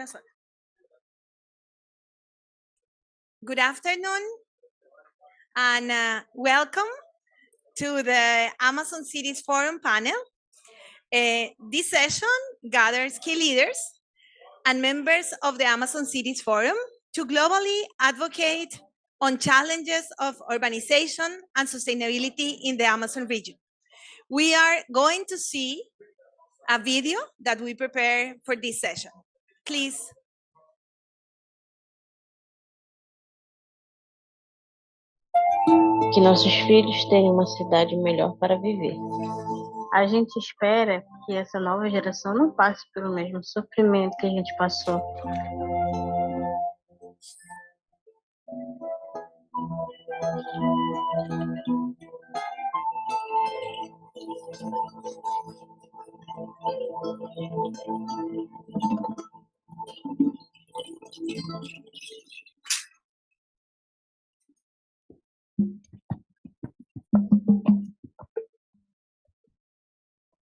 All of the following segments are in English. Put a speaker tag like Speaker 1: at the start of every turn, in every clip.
Speaker 1: Una sola. Good afternoon and welcome to the Amazon Cities Forum panel. This session gathers key leaders and members of the Amazon Cities Forum to globally advocate on challenges of urbanization and sustainability in the Amazon region. We are going to see a video that we prepare for this session. Please.
Speaker 2: Que nossos filhos tenham uma cidade melhor para viver. A gente espera que essa nova geração não passe pelo mesmo sofrimento que a gente passou.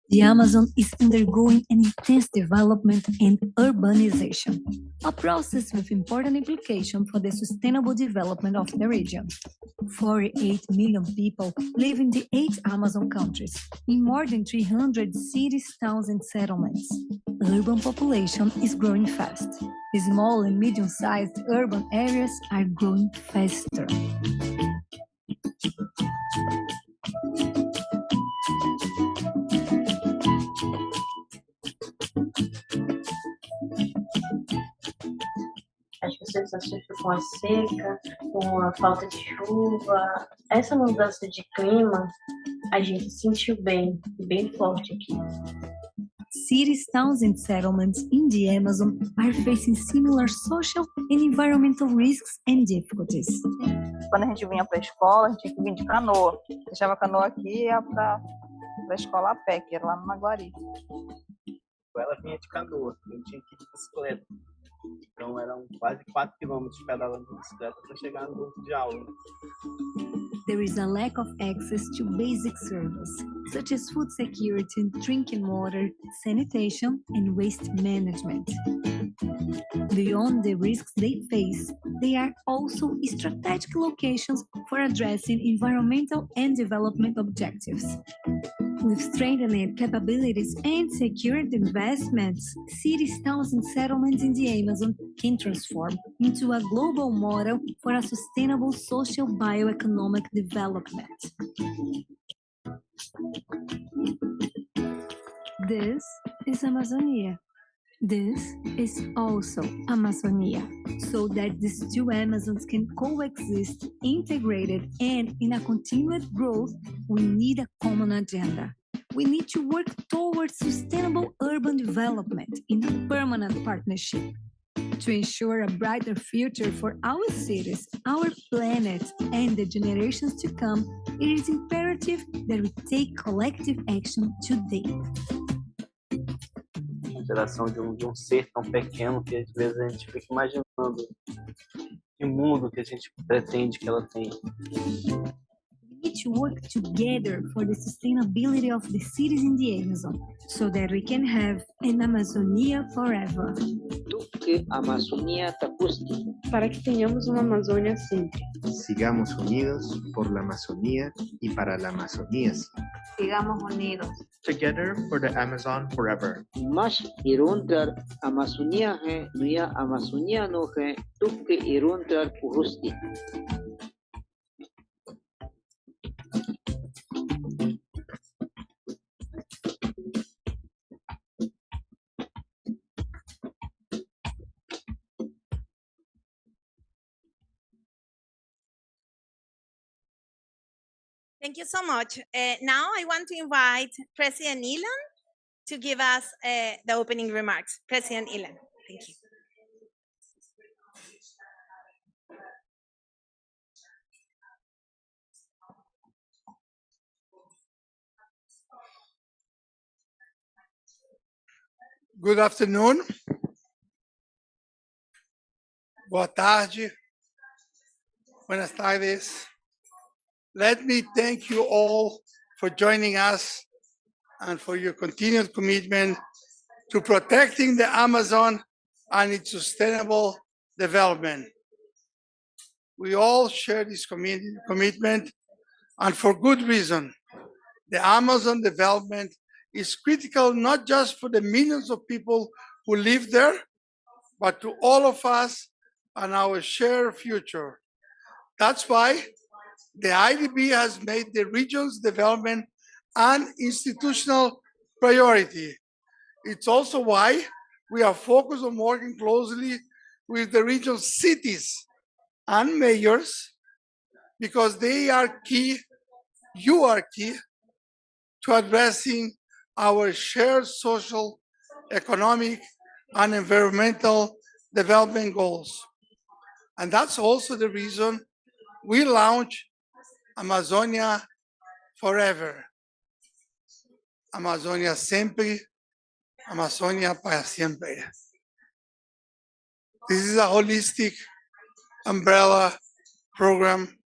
Speaker 3: The Amazon is undergoing an intense development and urbanization, a process with important implications for the sustainable development of the region. 48 million people live in the 8 Amazon countries, in more than 300 cities, towns, and settlements. Urban population is growing fast. The small and medium-sized urban areas are growing faster.
Speaker 2: As pessoas sofrem com a seca, com a falta de chuva. Essa mudança de clima, a gente sentiu bem forte aqui.
Speaker 3: Cities, towns, and settlements in the Amazon are facing similar social and environmental risks and difficulties.
Speaker 4: Quando a gente vinha para a escola, a gente tinha que vir de canoa. Deixava a canoa aqui e ia para a escola a pé, que era lá no Maguari.
Speaker 5: Ela vinha de canoa, eu tinha que ir de bicicleta. Então eram quase 4 quilômetros pedalando de bicicleta para chegar no grupo de aula.
Speaker 3: There is a lack of access to basic services, such as food security, drinking water, sanitation, and waste management. Beyond the risks they face, they are also strategic locations for addressing environmental and development objectives. With strengthened capabilities and secured investments, cities, towns, and settlements in the Amazon can transform into a global model for a sustainable social bioeconomic development. This is Amazonia. This is also Amazonia, so that these two Amazons can coexist, integrated, and in a continued growth, we need a common agenda. We need to work towards sustainable urban development in a permanent partnership. To ensure a brighter future for our cities, our planet, and the generations to come, it is imperative that we take collective action today.
Speaker 5: Geração de um ser tão pequeno que às vezes a gente fica imaginando que mundo que a gente pretende que ela tenha.
Speaker 3: We need to work together for the sustainability of the cities in the Amazon, so that we can have an Amazonia forever.
Speaker 6: Tuque Amazônia Tapusti.
Speaker 2: Para que tenhamos uma Amazônia sempre.
Speaker 7: Sigamos unidos por la Amazonía y para la Amazonía.
Speaker 2: Sigamos unidos.
Speaker 7: Together for the Amazon forever.
Speaker 6: Mas irundar Amazônia he nuya Amazônia no he tuque irundar purusti.
Speaker 1: Thank you so much. Now I want to invite President Ilan to give us the opening remarks. President Ilan, thank you.
Speaker 8: Good afternoon. Boa tarde. Buenas tardes. Let me thank you all for joining us and for your continued commitment to protecting the Amazon and its sustainable development. We all share this commitment, and for good reason. The Amazon development is critical not just for the millions of people who live there, but to all of us and our shared future. That's why the IDB has made the region's development an institutional priority. It's also why we are focused on working closely with the region's cities and mayors, because they are key, you are key, to addressing our shared social, economic, and environmental development goals. And that's also the reason we launched Amazonia Forever. Amazonia Sempre, Amazonia para siempre. This is a holistic umbrella program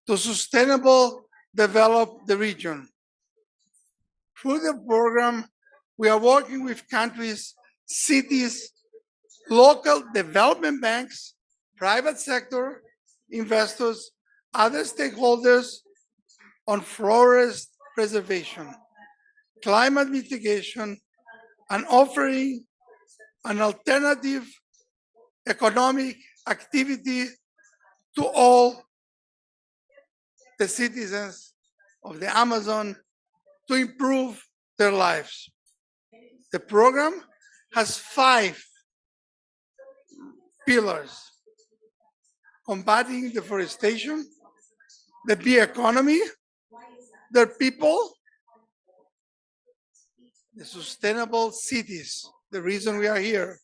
Speaker 8: to sustainable develop the region. Through the program, we are working with countries, cities, local development banks, private sector, investors, other stakeholders on forest preservation, climate mitigation, and offering an alternative economic activity to all the citizens of the Amazon to improve their lives. The program has 5 pillars: combating deforestation, the bee economy, their people, the sustainable cities, the reason we are here,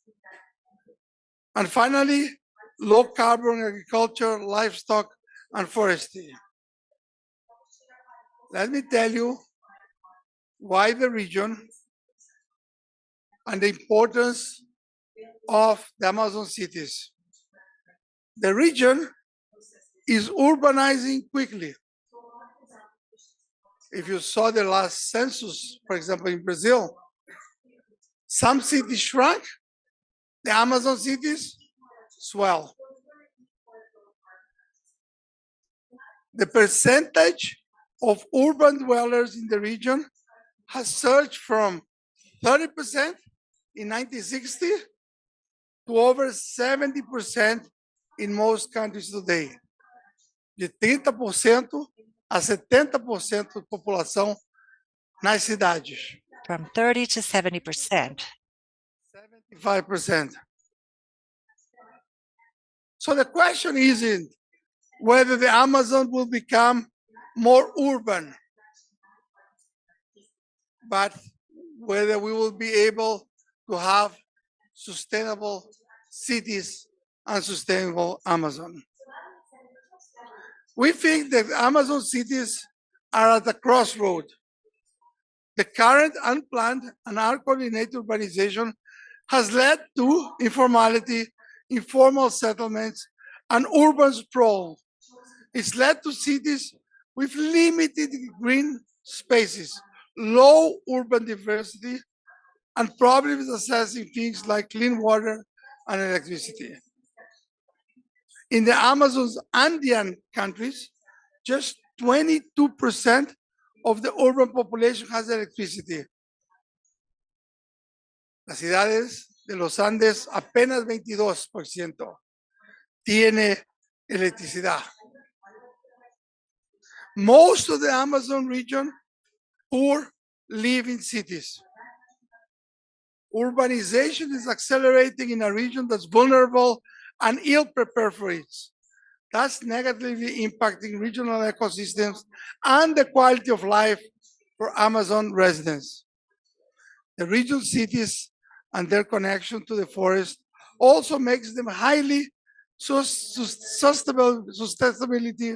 Speaker 8: and finally, low carbon agriculture, livestock, and forestry. Let me tell you why the region and the importance of the Amazon cities. The region is urbanizing quickly. If you saw the last census, for example, in Brazil, some cities shrunk, the Amazon cities swell. The percentage of urban dwellers in the region has surged from 30% in 1960 to over 70% in most countries today. De 30% a 70% da população nas cidades.
Speaker 9: From 30 to 70%.
Speaker 8: 75%. So the question isn't whether the Amazon will become more urban, but whether we will be able to have sustainable cities and sustainable Amazon. We think that Amazon cities are at a crossroad. The current unplanned and uncoordinated urbanization has led to informality, informal settlements, and urban sprawl. It's led to cities with limited green spaces, low urban diversity, and problems accessing things like clean water and electricity. In the Amazon's Andean countries, just 22% of the urban population has electricity. Las ciudades de los Andes, apenas 22% tiene electricidad. Most of the Amazon region poor live in cities. Urbanization is accelerating in a region that's vulnerable and ill-prepared for it. That's negatively impacting regional ecosystems and the quality of life for Amazon residents. The regional cities and their connection to the forest also makes them highly susceptibility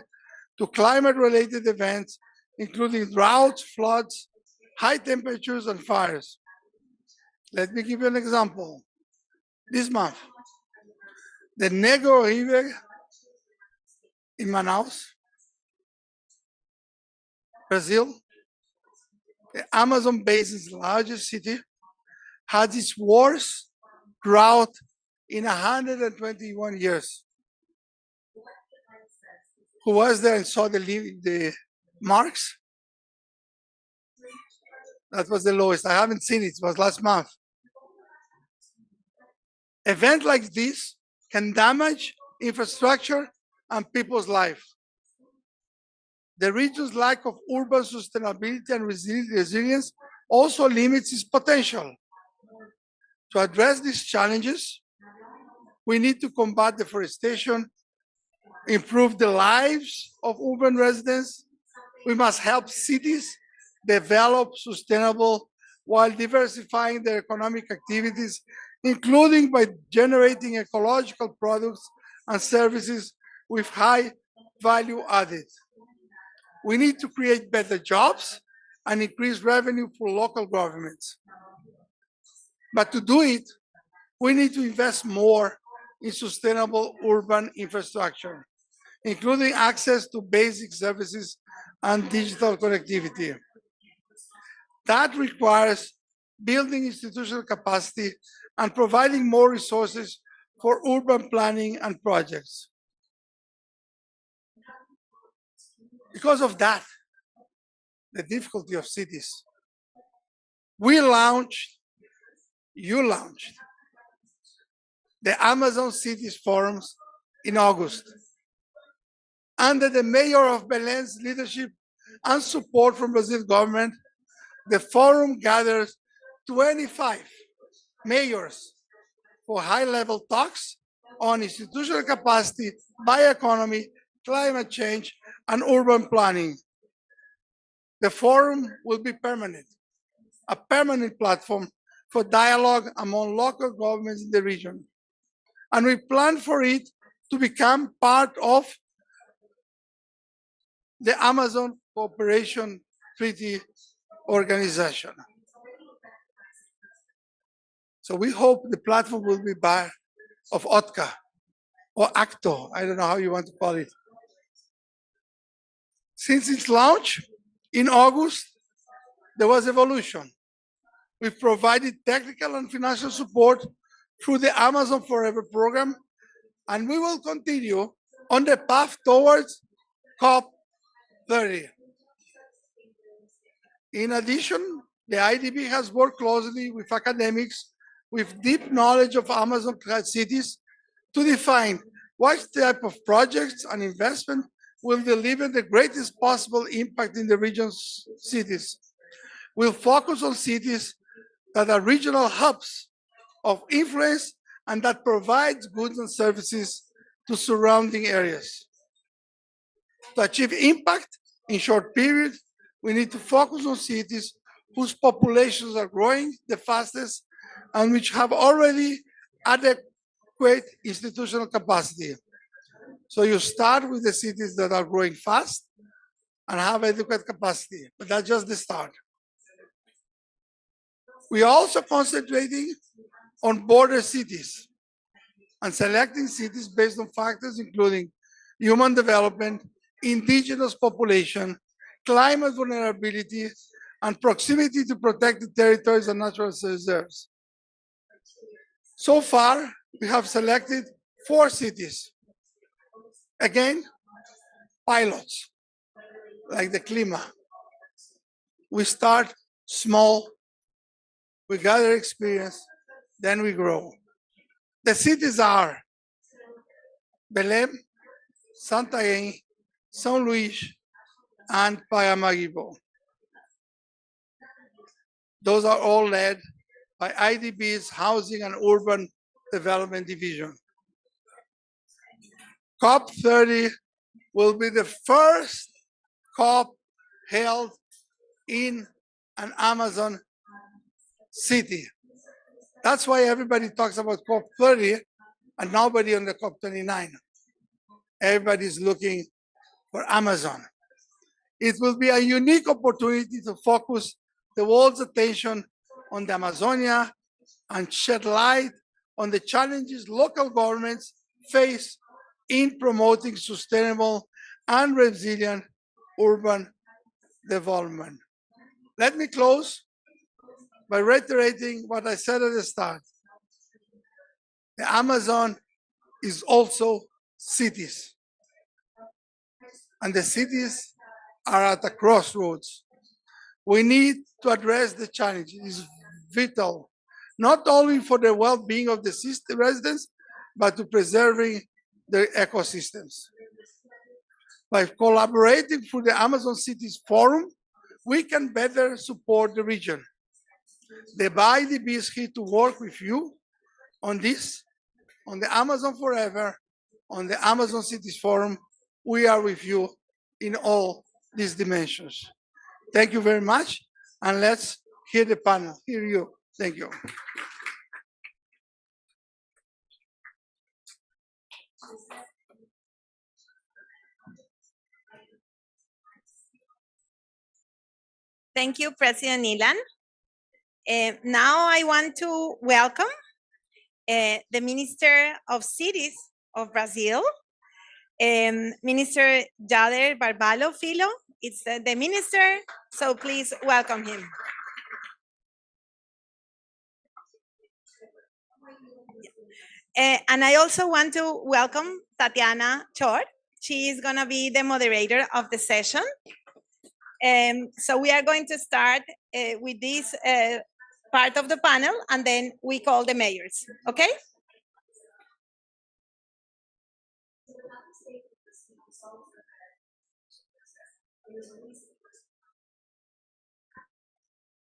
Speaker 8: to climate-related events, including droughts, floods, high temperatures, and fires. Let me give you an example. This month, the Negro River in Manaus, Brazil, the Amazon Basin's largest city, had its worst drought in 121 years. Who was there and saw the marks? That was the lowest. I haven't seen it. It was last month. Events like this can damage infrastructure and people's lives. The region's lack of urban sustainability and resilience also limits its potential. To address these challenges, we need to combat deforestation, improve the lives of urban residents. We must help cities develop sustainable while diversifying their economic activities, including by generating ecological products and services with high value added. We need to create better jobs and increase revenue for local governments. But to do it, we need to invest more in sustainable urban infrastructure, including access to basic services and digital connectivity. That requires building institutional capacity and providing more resources for urban planning and projects. Because of that, the difficulty of cities, you launched the Amazon Cities Forums in August. Under the Mayor of Belén's leadership and support from Brazil government, the forum gathers 25 mayors for high-level talks on institutional capacity, bioeconomy, climate change, and urban planning. The forum will be permanent, a permanent platform for dialogue among local governments in the region. And we plan for it to become part of the Amazon Cooperation Treaty Organization. So we hope the platform will be part of OTCA or ACTO, I don't know how you want to call it. Since its launch in August, there was evolution. We've provided technical and financial support through the Amazon Forever program, and we will continue on the path towards COP30. In addition, the IDB has worked closely with academics with deep knowledge of Amazon cities to define what type of projects and investment will deliver the greatest possible impact in the region's cities. We'll focus on cities that are regional hubs of influence and that provides goods and services to surrounding areas. To achieve impact in short period, we need to focus on cities whose populations are growing the fastest and which have already adequate institutional capacity. So you start with the cities that are growing fast and have adequate capacity, but that's just the start. We are also concentrating on border cities and selecting cities based on factors including human development, indigenous population, climate vulnerability, and proximity to protected territories and natural reserves. So far, we have selected 4 cities. Again, pilots, like the Clima. We start small, we gather experience, then we grow. The cities are Belém, Santarém, São Luís, and Paramaribo. Those are all led by IDB's Housing and Urban Development Division. COP30 will be the first COP held in an Amazon city. That's why everybody talks about COP30 and nobody on the COP29. Everybody's looking for Amazon. It will be a unique opportunity to focus the world's attention on the Amazonia and shed light on the challenges local governments face in promoting sustainable and resilient urban development. Let me close by reiterating what I said at the start. The Amazon is also cities, and the cities are at a crossroads. We need to address the challenge. It's vital, not only for the well-being of the residents, but to preserving their ecosystems. By collaborating through the Amazon Cities Forum, we can better support the region. The IDB is here to work with you on this, on the Amazon Forever, on the Amazon Cities Forum. We are with you in all these dimensions. Thank you very much, and let's hear the panel. Hear you. Thank you.
Speaker 1: Thank you, President Ilan. Now I want to welcome the Minister of Cities of Brazil, Minister Jader Barbalo Filho. It's the minister, so please welcome him. And I also want to welcome Tatiana Chor. She is going to be the moderator of the session. So we are going to start with this part of the panel, and then we call the mayors, okay?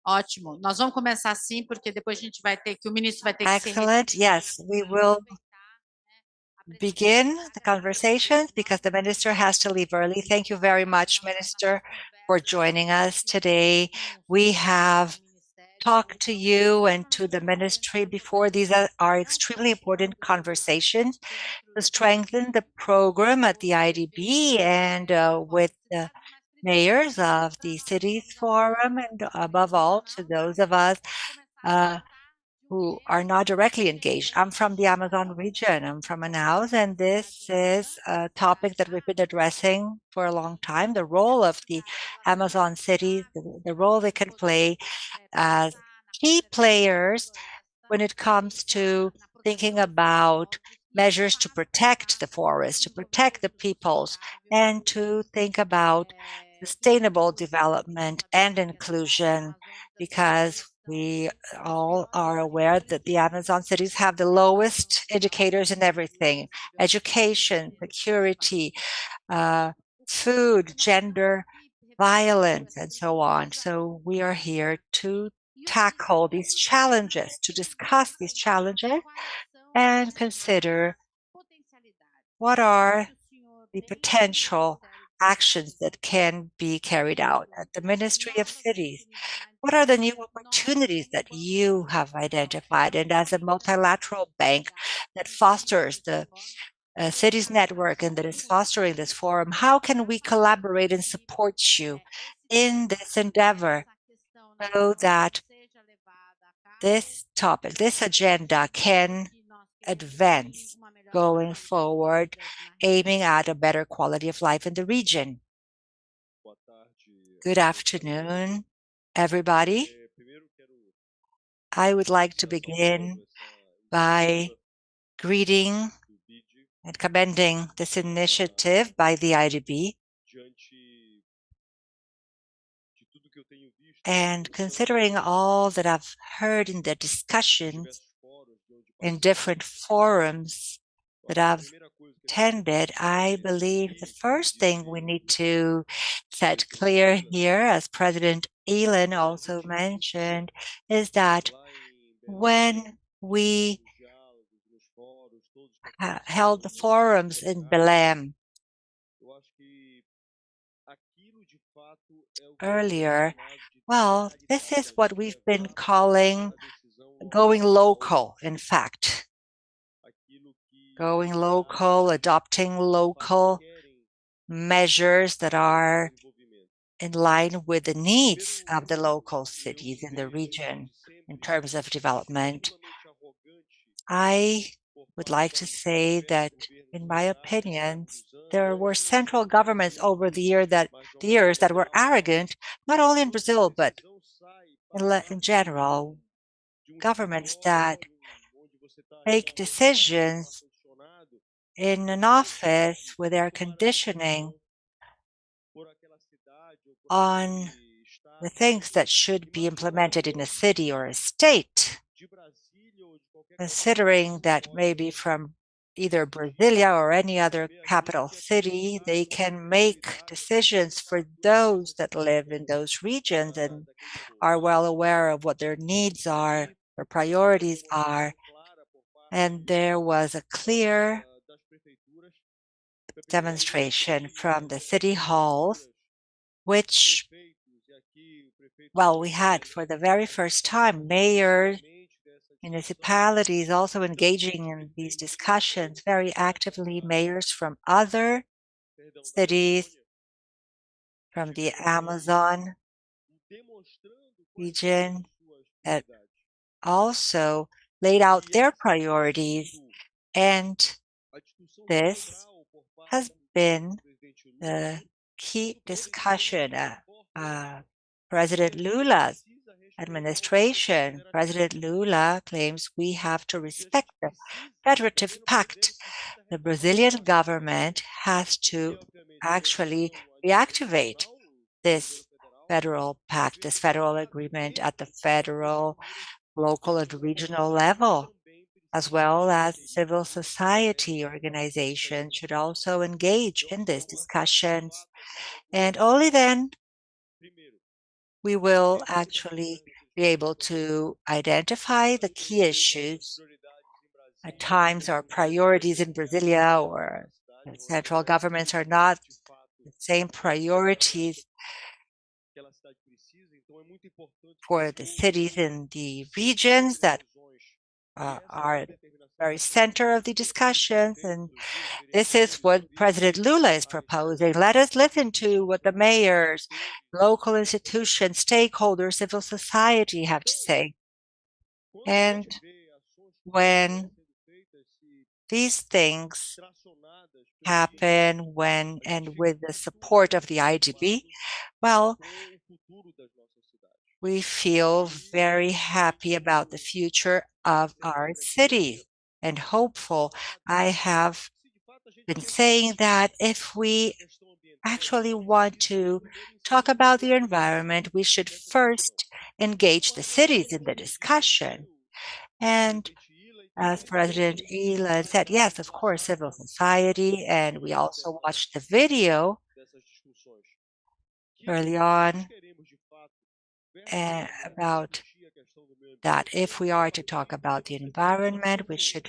Speaker 10: Ótimo. Nós vamos começar assim, porque depois a gente vai ter que, o ministro vai ter que se
Speaker 9: Excellent. Yes, we will begin the conversations because the minister has to leave early. Thank you very much, Minister, for joining us today. We have talked to you and to the ministry before. These are extremely important conversations to strengthen the program at the IDB and with the mayors of the cities forum, and above all to those of us who are not directly engaged. I'm from the Amazon region. I'm from Manaus, and this is a topic that we've been addressing for a long time, the role of the Amazon cities, the role they can play as key players when it comes to thinking about measures to protect the forest, to protect the peoples, and to think about sustainable development and inclusion, because we all are aware that the Amazon cities have the lowest indicators in everything: education, security, food, gender, violence, and so on. So we are here to tackle these challenges, to discuss these challenges, and consider what are the potential actions that can be carried out at the Ministry of Cities. What are the new opportunities that you have identified? And as a multilateral bank that fosters the cities network and that is fostering this forum, how can we collaborate and support you in this endeavor so that this topic, this agenda can advance going forward, aiming at a better quality of life in the region? Good afternoon, everybody. I would like to begin by greeting and commending this initiative by the IDB. And considering all that I've heard in the discussions in different forums that I've attended, I believe the first thing we need to set clear here, as President Ilan also mentioned, is that when we held the forums in Belém earlier, well, this is what we've been calling going local, in fact. Going local, adopting local measures that are in line with the needs of the local cities in the region in terms of development. I would like to say that, in my opinion, there were central governments over the years that were arrogant, not only in Brazil, but in general, governments that make decisions in an office with air conditioning on the things that should be implemented in a city or a state, considering that maybe from either Brasilia or any other capital city, they can make decisions for those that live in those regions and are well aware of what their needs are, their priorities are. And there was a clear demonstration from the city halls, which, well, we had for the very first time mayors, municipalities also engaging in these discussions very actively, mayors from other cities, from the Amazon region, that also laid out their priorities. And this has been the key discussion. President Lula's administration, President Lula claims we have to respect the Federative Pact. The Brazilian government has to actually reactivate this federal pact, this federal agreement at the federal, local, and regional level, as well as civil society organizations should also engage in these discussions. And only then we will actually be able to identify the key issues. At times, our priorities in Brasilia or the central governments are not the same priorities for the cities in the regions that are very center of the discussions. And this is what President Lula is proposing. Let us listen to what the mayors, local institutions, stakeholders, civil society have to say. And when these things happen and with the support of the IDB, well, we feel very happy about the future of our city and hopeful. I have been saying that if we actually want to talk about the environment, we should first engage the cities in the discussion. And as President Lula said, yes, of course, civil society, and we also watched the video early on about that if we are to talk about the environment, we should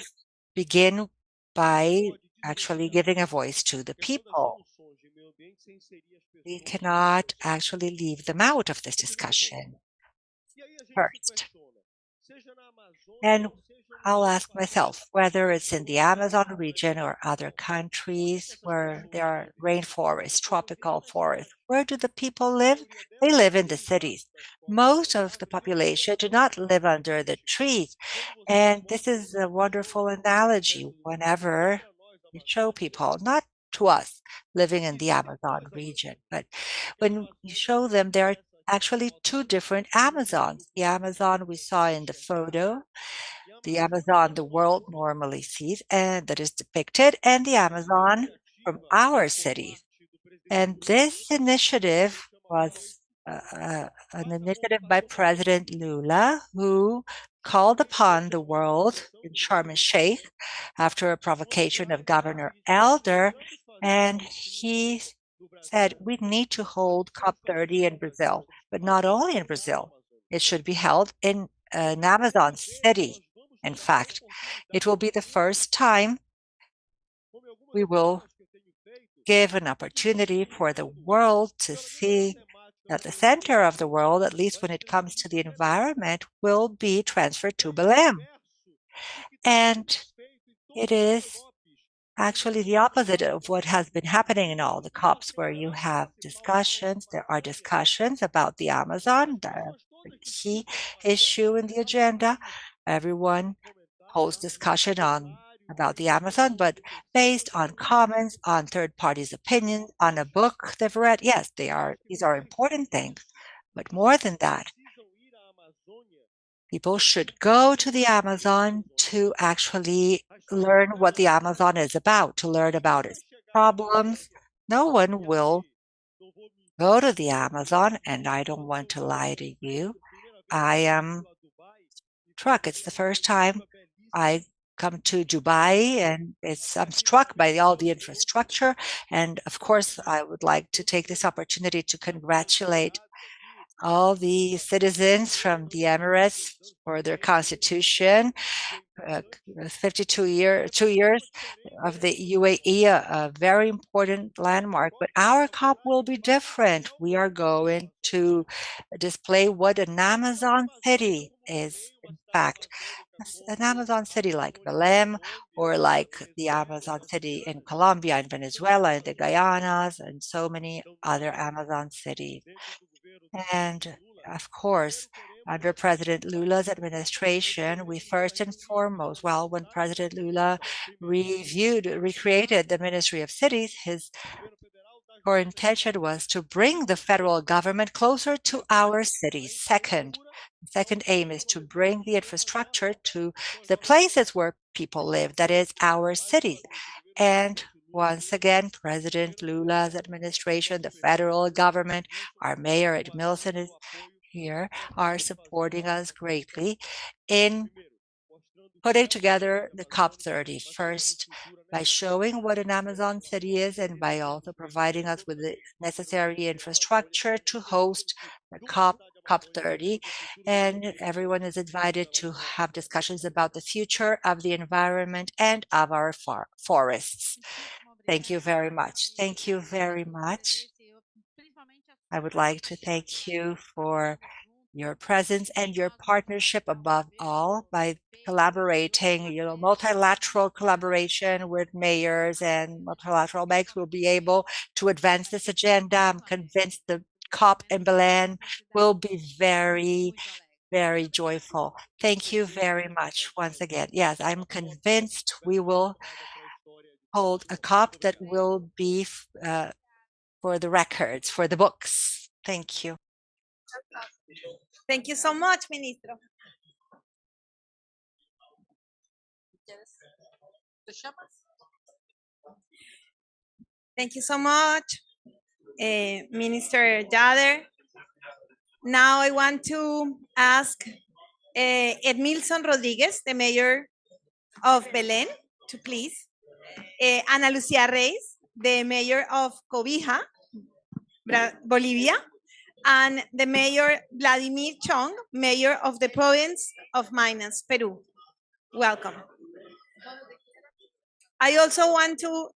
Speaker 9: begin by actually giving a voice to the people. We cannot actually leave them out of this discussion first. And I'll ask myself whether it's in the Amazon region or other countries where there are rainforests, tropical forests. Where do the people live? They live in the cities. Most of the population do not live under the trees. And this is a wonderful analogy whenever you show people, not to us living in the Amazon region, but when you show them there are actually two different Amazons. The Amazon we saw in the photo, the Amazon the world normally sees and that is depicted, and the Amazon from our city. And this initiative was an initiative by President Lula, who called upon the world in Sharm el-Sheikh after a provocation of Governor Elder, and he said we need to hold COP30 in Brazil, but not only in Brazil. It should be held in an Amazon city. In fact, it will be the first time we will give an opportunity for the world to see that the center of the world, at least when it comes to the environment, will be transferred to Belém. And it is actually the opposite of what has been happening in all the COPs, where you have discussions. There are discussions about the Amazon, the key issue in the agenda. Everyone holds discussion about the Amazon, but based on comments, on third parties' opinions, on a book they've read. Yes, these are important things, but more than that, People should go to the Amazon to actually learn what the Amazon is about, to learn about its problems. No one will go to the Amazon, and I don't want to lie to you. I am struck. It's the first time I come to Dubai, and I'm struck by all the infrastructure. And of course, I would like to take this opportunity to congratulate all the citizens from the Emirates for their constitution. 2 years of the UAE, a very important landmark. But our COP will be different. We are going to display what an Amazon city is, in fact. An Amazon city like Belém, or like the Amazon city in Colombia and Venezuela and the Guyanas and so many other Amazon cities. And of course, under President Lula's administration, we first and foremost, well, when President Lula recreated the Ministry of Cities, his core intention was to bring the federal government closer to our cities. Second aim is to bring the infrastructure to the places where people live, that is, our cities. And once again, President Lula's administration, the federal government, our mayor Edmilson is here, are supporting us greatly in putting together the COP30. First, by showing what an Amazon city is, and by also providing us with the necessary infrastructure to host the COP30. And everyone is invited to have discussions about the future of the environment and of our forests. Thank you very much. Thank you very much. I would like to thank you for your presence and your partnership above all by collaborating, multilateral collaboration with mayors and multilateral banks will be able to advance this agenda. I'm convinced the COP in Belém will be very, very joyful. Thank you very much once again. Yes, I'm convinced we will hold a COP that will be for the records, for the books. Thank you.
Speaker 1: Thank you so much, Ministro. Thank you so much, Minister Jader. Now I want to ask Edmilson Rodriguez, the mayor of Belém, to please. Ana Lucia Reyes, the mayor of Cobija, Bolivia, and the mayor Vladimir Chong, mayor of the province of Minas, Peru. Welcome. I also want to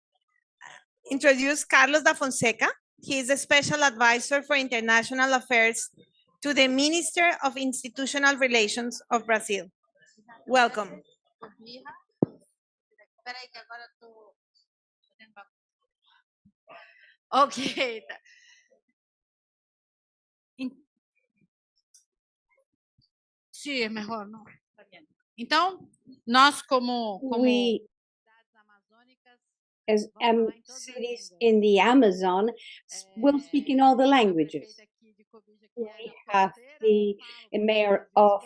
Speaker 1: introduce Carlos da Fonseca. He is a special advisor for international affairs to the Minister of Institutional Relations of Brazil. Welcome.
Speaker 10: Ok. Sim, é melhor, não. Então, nós
Speaker 11: we, as cities in the Amazon, will speak in all the languages. We have the mayor of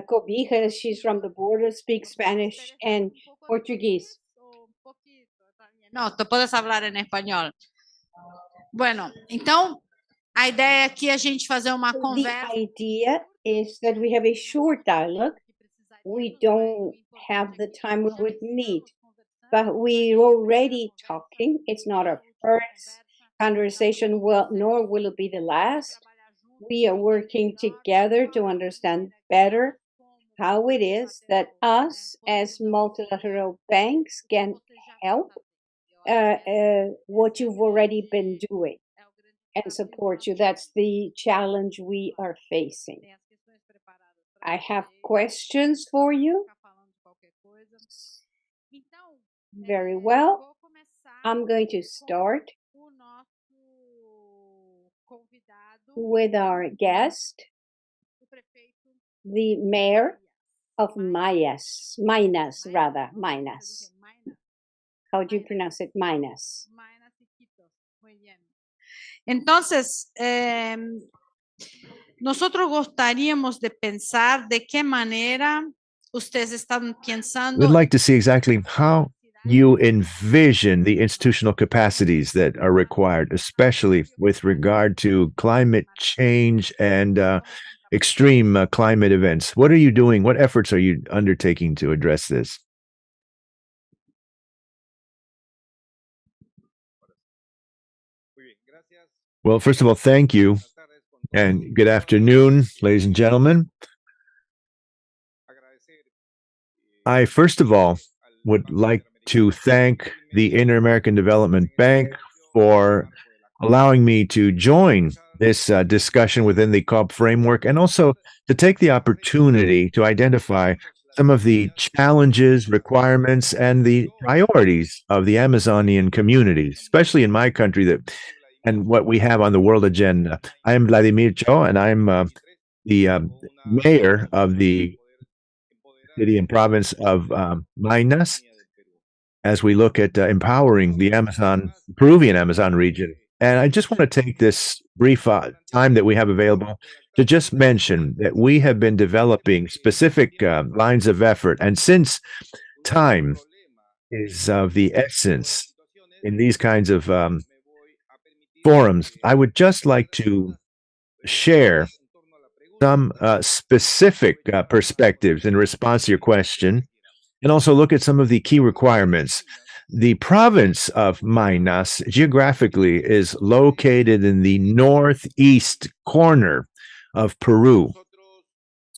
Speaker 11: Cobija, she's from the border, speaks Spanish and Portuguese.
Speaker 10: No, tú puedes hablar en español. Bueno, então, a ideia aqui é a gente fazer uma conversa.
Speaker 11: The idea is that we have a short dialogue. We don't have the time we would need, but we're already talking. It's not our first conversation, nor will it be the last. We are working together to understand better how it is that us as multilateral banks can help what you've already been doing and support you. That's the challenge we are facing. I have questions for you. Very well. I'm going to start with our guest, the mayor of Minas. How do you pronounce it? Minas.
Speaker 10: Entonces, nosotros gostaríamos de pensar de qué manera ustedes están pensando.
Speaker 12: We'd like to see exactly how you envision the institutional capacities that are required, especially with regard to climate change and extreme climate events. What are you doing? What efforts are you undertaking to address this? Well, first of all, thank you, and good afternoon, ladies and gentlemen. I, first of all, would like to thank the Inter-American Development Bank for allowing me to join this discussion within the COP framework, and also to take the opportunity to identify some of the challenges, requirements, and the priorities of the Amazonian communities, especially in my country, and what we have on the world agenda. I am Vladimir Cho, and I'm the mayor of the city and province of Maynas, as we look at empowering the Peruvian Amazon region. And I just want to take this brief time that we have available to just mention that we have been developing specific lines of effort. And since time is of the essence in these kinds of forums, I would just like to share some specific perspectives in response to your question, and also look at some of the key requirements. The province of Maynas geographically is located in the northeast corner of Peru.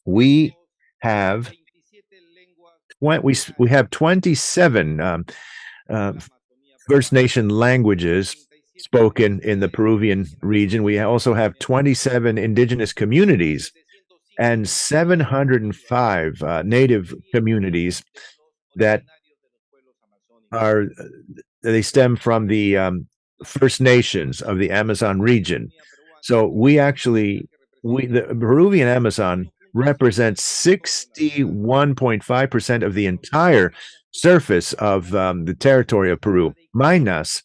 Speaker 12: We have 27 First Nation languages spoken in the Peruvian region. We also have 27 indigenous communities and 705 native communities that they stem from the First Nations of the Amazon region. So the Peruvian Amazon represents 61.5% of the entire surface of the territory of Peru. Maynas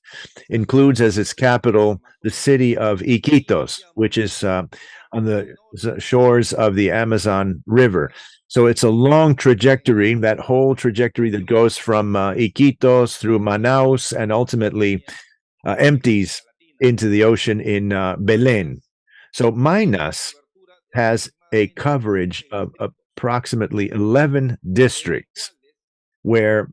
Speaker 12: includes as its capital the city of Iquitos, which is on the shores of the Amazon River. So it's a long trajectory, that whole trajectory that goes from Iquitos through Manaus and ultimately empties into the ocean in Belén. So Maynas has a coverage of approximately 11 districts, where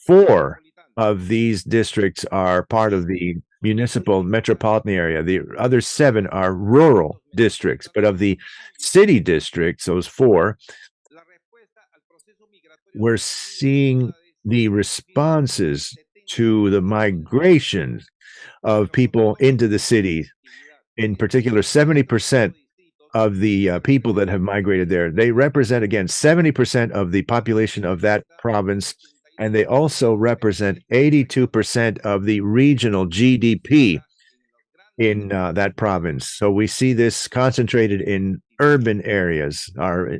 Speaker 12: 4 of these districts are part of the municipal metropolitan area. The other 7 are rural districts, but of the city districts, those 4, we're seeing the responses to the migration of people into the city. In particular, 70% of the people that have migrated there, they represent, again, 70% of the population of that province, and they also represent 82% of the regional GDP in that province. So we see this concentrated in urban areas. Our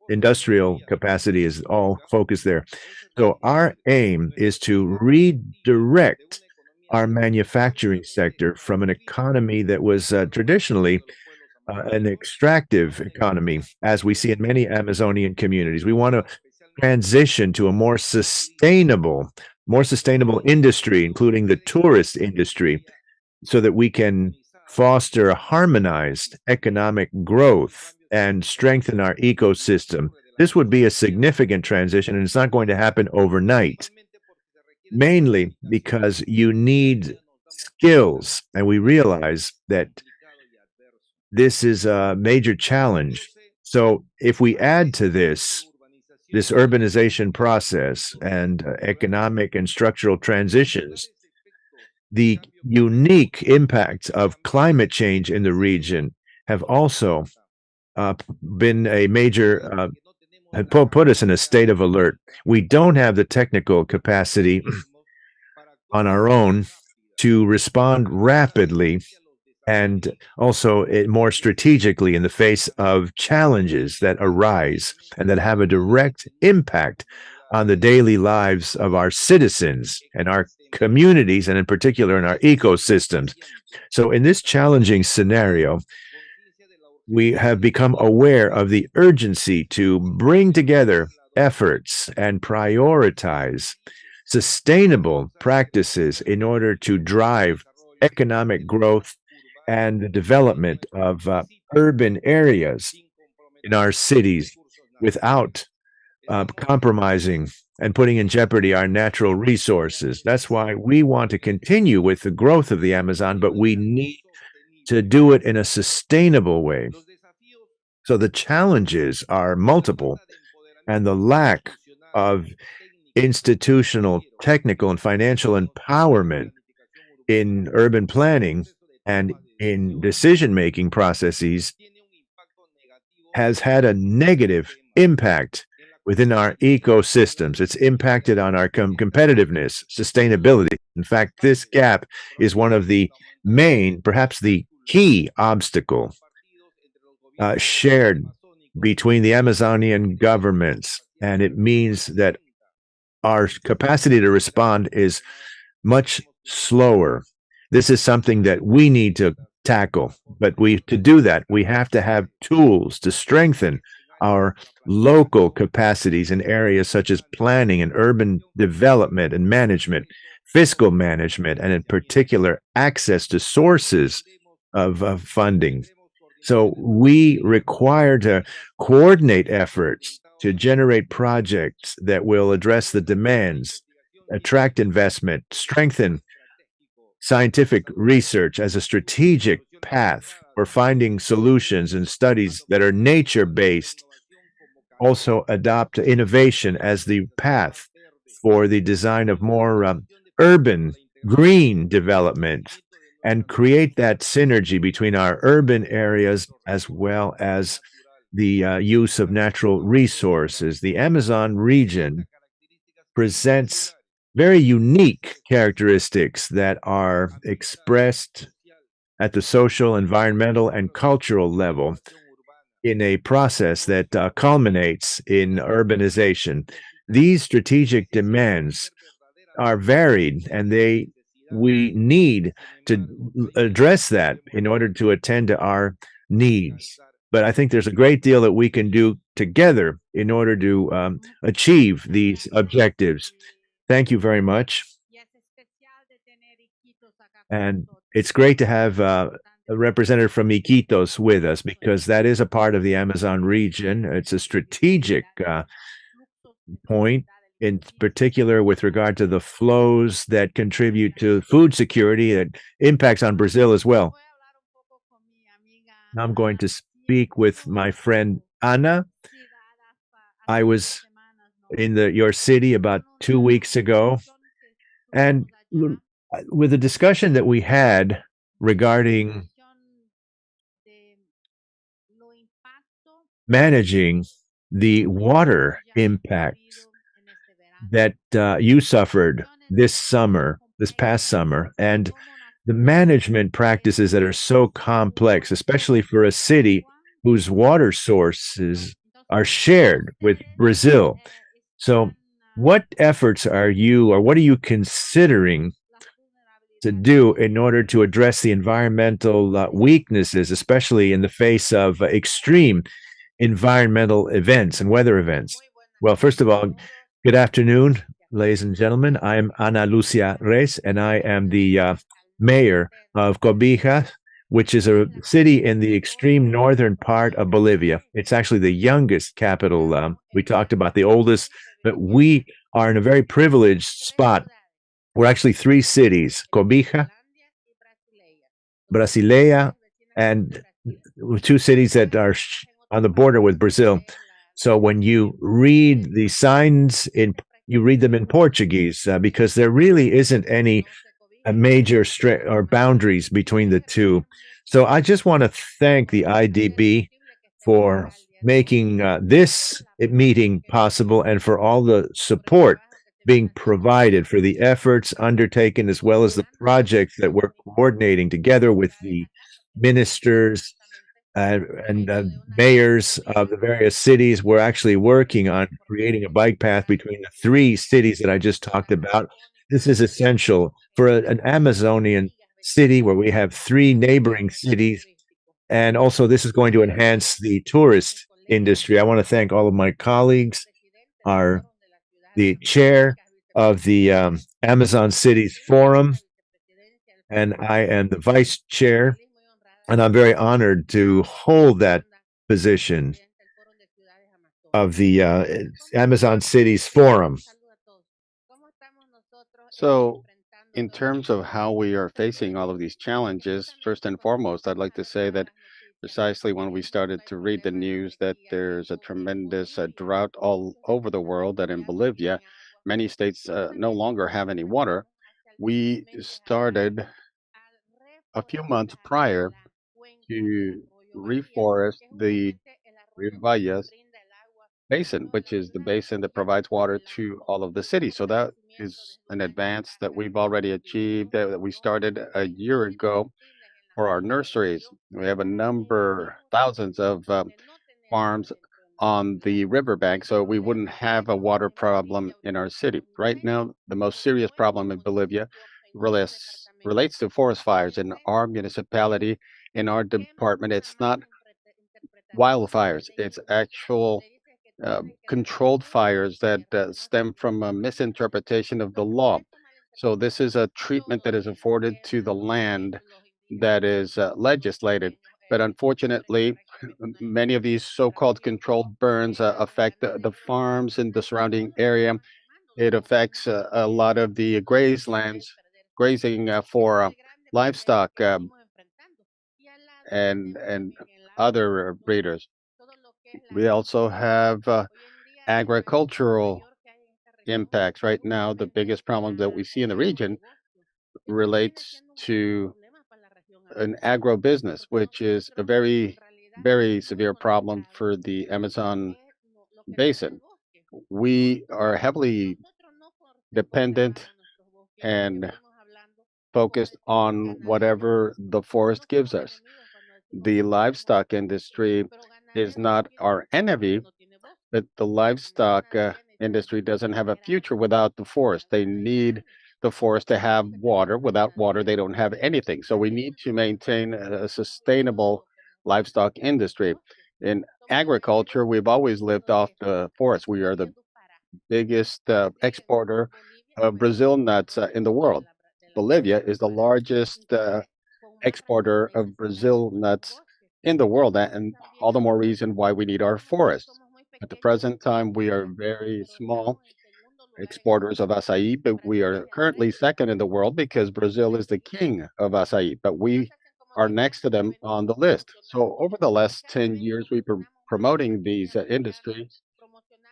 Speaker 12: industrial capacity is all focused there. So our aim is to redirect our manufacturing sector from an economy that was traditionally an extractive economy, as we see in many Amazonian communities. We want to transition to a more sustainable industry, including the tourist industry, so that we can foster a harmonized economic growth and strengthen our ecosystem. This would be a significant transition, and it's not going to happen overnight, mainly because you need skills, and we realize that this is a major challenge. So if we add to this urbanization process and economic and structural transitions, the unique impacts of climate change in the region have also been a major, put us in a state of alert. We don't have the technical capacity on our own to respond rapidly and also more strategically in the face of challenges that arise and that have a direct impact on the daily lives of our citizens and our communities, and in particular in our ecosystems. So in this challenging scenario, we have become aware of the urgency to bring together efforts and prioritize sustainable practices in order to drive economic growth and the development of urban areas in our cities without compromising and putting in jeopardy our natural resources. That's why we want to continue with the growth of the Amazon, but we need to do it in a sustainable way. So the challenges are multiple, and the lack of institutional, technical, and financial empowerment in urban planning and in decision-making processes has had a negative impact within our ecosystems. It's impacted on our competitiveness, sustainability. In fact, this gap is one of the main, perhaps the key obstacle shared between the Amazonian governments. And it means that our capacity to respond is much slower. This is something that we need to tackle. But to do that, we have to have tools to strengthen our local capacities in areas such as planning and urban development and management, fiscal management, and in particular, access to sources of funding. So we require to coordinate efforts to generate projects that will address the demands, attract investment, strengthen scientific research as a strategic path for finding solutions and studies that are nature-based, also adopt innovation as the path for the design of more urban green development, and create that synergy between our urban areas as well as the use of natural resources. The Amazon region presents very unique characteristics that are expressed at the social, environmental, and cultural level in a process that culminates in urbanization. These strategic demands are varied, and we need to address that in order to attend to our needs. But I think there's a great deal that we can do together in order to achieve these objectives. Thank you very much. And it's great to have a representative from Iquitos with us, because that is a part of the Amazon region. It's a strategic point, in particular with regard to the flows that contribute to food security that impacts on Brazil as well. Now I'm going to speak with my friend Ana. I was in your city about 2 weeks ago, and with the discussion that we had regarding managing the water impacts that you suffered this past summer, and the management practices that are so complex, especially for a city whose water sources are shared with Brazil. So what efforts are you, or what are you considering to do in order to address the environmental weaknesses, especially in the face of extreme environmental events and weather events? Well, first of all, good afternoon, ladies and gentlemen. I'm Ana Lucia Reis, and I am the mayor of Cobija, which is a city in the extreme northern part of Bolivia. It's actually the youngest capital. We talked about the oldest, but we are in a very privileged spot. We're actually 3 cities: Cobija, Brasileia, and 2 cities that are on the border with Brazil. So when you read the signs, you read them in Portuguese, because there really isn't any major or boundaries between the two. So I just want to thank the IDB for making this meeting possible, and for all the support being provided for the efforts undertaken, as well as the projects that we're coordinating together with the ministers and mayors of the various cities. We're actually working on creating a bike path between the 3 cities that I just talked about. This is essential for an Amazonian city where we have 3 neighboring cities And also, this is going to enhance the tourist industry. I want to thank all of my colleagues, the chair of the Amazon Cities Forum, and I am the vice chair. And I'm very honored to hold that position of the Amazon Cities Forum.
Speaker 13: So, in terms of how we are facing all of these challenges, first and foremost, I'd like to say that precisely when we started to read the news that there's a tremendous drought all over the world, that in Bolivia, many states no longer have any water, we started a few months prior to reforest the Rio Valles basin, which is the basin that provides water to all of the cities. So that is an advance that we've already achieved, that we started a year ago for our nurseries. We have a number, thousands of farms on the riverbank, so we wouldn't have a water problem in our city. Right now, the most serious problem in Bolivia relates to forest fires in our municipality, in our department. It's not wildfires, it's actual controlled fires that stem from a misinterpretation of the law. So, this is a treatment that is afforded to the land that is legislated. But unfortunately, many of these so called controlled burns affect the farms in the surrounding area. It affects a lot of the grazing for livestock and other breeders. We also have agricultural impacts. Right now, the biggest problem that we see in the region relates to an agribusiness, which is a very, very severe problem for the Amazon basin. We are heavily dependent and focused on whatever the forest gives us. The livestock industry is not our enemy, but the livestock industry doesn't have a future without the forest. They need the forest to have water. Without water, they don't have anything. So we need to maintain a sustainable livestock industry. In agriculture, we've always lived off the forest. We are the biggest exporter of Brazil nuts in the world. Bolivia is the largest exporter of Brazil nuts in the world, and all the more reason why we need our forests. At the present time, we are very small exporters of acai, but we are currently second in the world because Brazil is the king of acai, but we are next to them on the list. So over the last 10 years, we've been promoting these industries,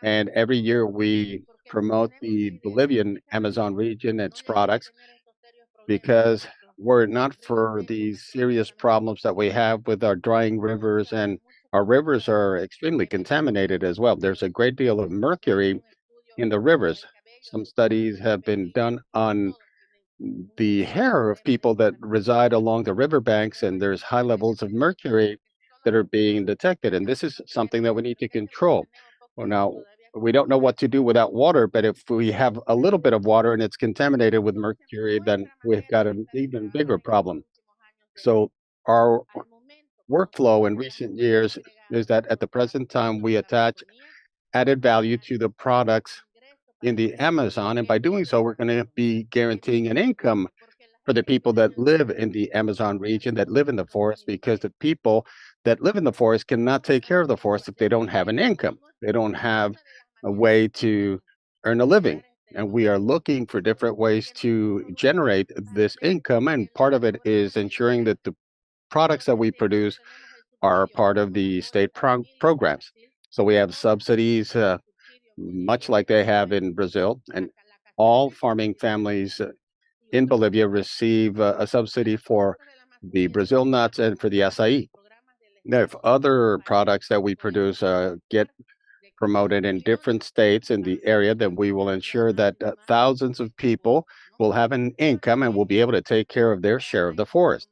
Speaker 13: and every year we promote the Bolivian Amazon region, its products, because were it not for these serious problems that we have with our drying rivers, and our rivers are extremely contaminated as well. There's a great deal of mercury in the rivers. Some studies have been done on the hair of people that reside along the riverbanks, and there's high levels of mercury that are being detected. And this is something that we need to control. Well, now, we don't know what to do without water, but if we have a little bit of water and it's contaminated with mercury, then we've got an even bigger problem. So, our workflow in recent years is that at the present time, we attach added value to the products in the Amazon. And by doing so, we're going to be guaranteeing an income for the people that live in the Amazon region, that live in the forest, because the people that live in the forest cannot take care of the forest if they don't have an income. They don't have a way to earn a living. And we are looking for different ways to generate this income. And part of it is ensuring that the products that we produce are part of the state programs. So we have subsidies, much like they have in Brazil, and all farming families in Bolivia receive a subsidy for the Brazil nuts and for the acai. Now, if other products that we produce get promoted in different states in the area, then we will ensure that thousands of people will have an income and will be able to take care of their share of the forest.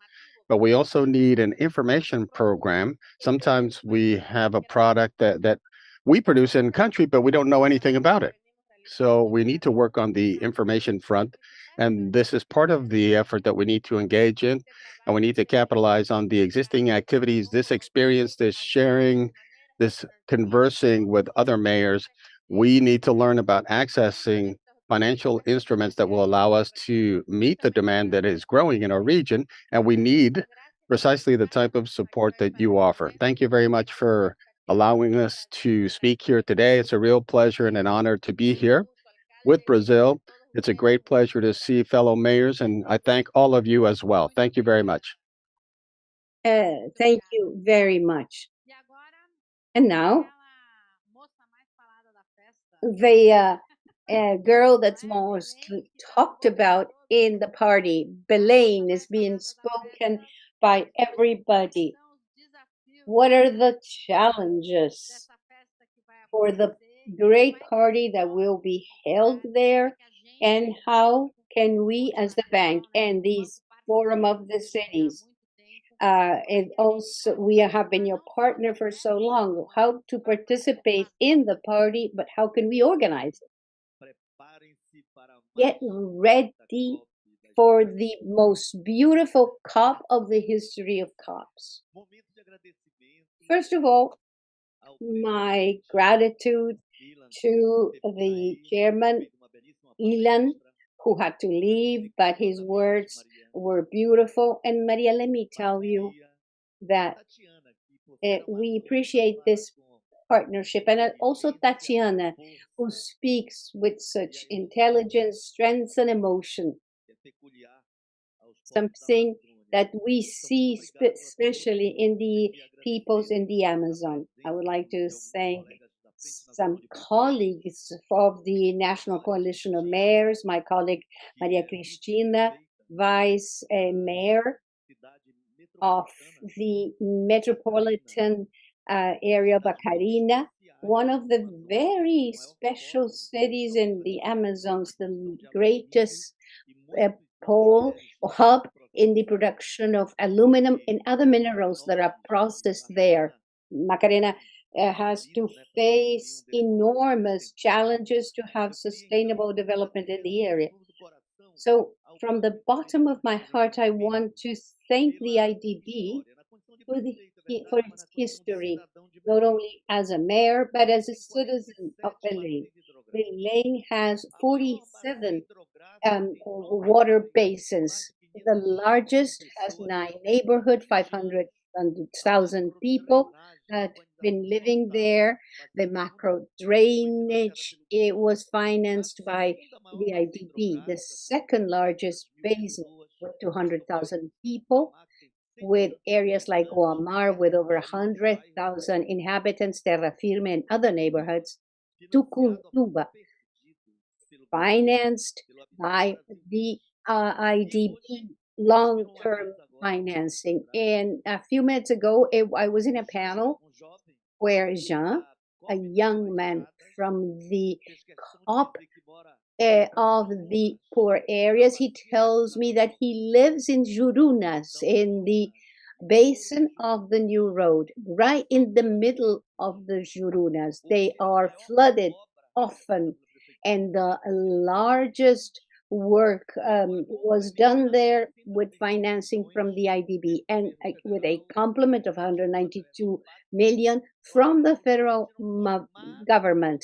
Speaker 13: But we also need an information program. Sometimes we have a product that we produce in country, but we don't know anything about it. So we need to work on the information front And this is part of the effort that we need to engage in, and we need to capitalize on the existing activities, this experience, this sharing, this conversing with other mayors. We need to learn about accessing financial instruments that will allow us to meet the demand that is growing in our region, and we need precisely the type of support that you offer. Thank you very much for allowing us to speak here today. It's a real pleasure and an honor to be here with Brazil. It's a great pleasure to see fellow mayors, and I thank all of you as well. Thank you very much.
Speaker 11: Thank you very much. And now, the girl that's most talked about in the party, Belém, is being spoken by everybody. What are the challenges for the great party that will be held there? And how can we, as the bank and these Forum of the Cities, and also we have been your partner for so long, how to participate in the party, but how can we organize it? Get ready for the most beautiful COP of the history of COPs. First of all, my gratitude to the chairman, Ilan, who had to leave, but his words were beautiful. And Maria, let me tell you that we appreciate this partnership. And also Tatiana, who speaks with such intelligence, strength, and emotion. Something that we see especially in the peoples in the Amazon. I would like to thank some colleagues of the National Coalition of Mayors, my colleague Maria Cristina, Vice Mayor of the metropolitan area of Acarina, one of the very special cities in the Amazons, the greatest pole or hub in the production of aluminum and other minerals that are processed there. Macarena has to face enormous challenges to have sustainable development in the area. So from the bottom of my heart, I want to thank the IDB for its history, not only as a mayor, but as a citizen of Belém. Belém has 47 water basins. The largest has 9 neighborhoods, 500,000 people that have been living there. The macro drainage, it was financed by the IDB. The second largest basin with 200,000 people, with areas like Guamar with over 100,000 inhabitants, Terra Firme and other neighborhoods. Tucuntuba, financed by the IDB long-term financing. And a few minutes ago, I was in a panel where Jean, a young man from the COP of the poor areas, he tells me that he lives in Jurunas, in the basin of the new road, right in the middle of the Jurunas. They are flooded often, and the largest work was done there with financing from the IDB and with a complement of 192 million from the federal government.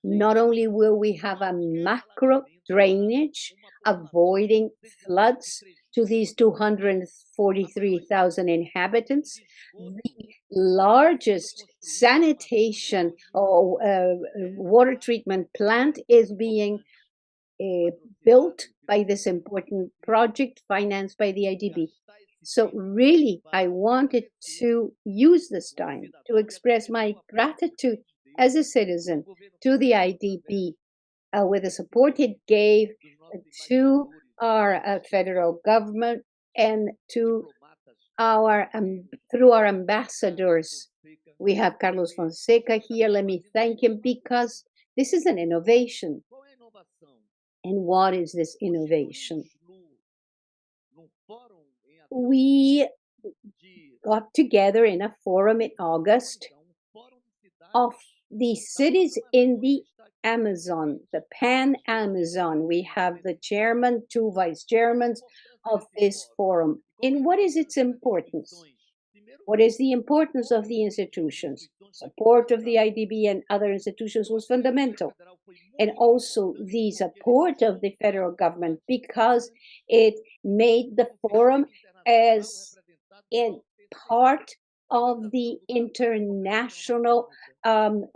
Speaker 11: Not only will we have a macro drainage avoiding floods to these 243,000 inhabitants, the largest sanitation or water treatment plant is being built by this important project financed by the IDB. So really, I wanted to use this time to express my gratitude as a citizen to the IDB with the support it gave to our federal government and to our through our ambassadors. We have Carlos Fonseca here. Let me thank him because this is an innovation. And what is this innovation? We got together in a forum in August of the cities in the Amazon, the Pan Amazon. We have the chairman, two vice chairmen of this forum. And what is its importance? What is the importance of the institutions? Support of the IDB and other institutions was fundamental. And also the support of the federal government, because it made the forum as a part of the international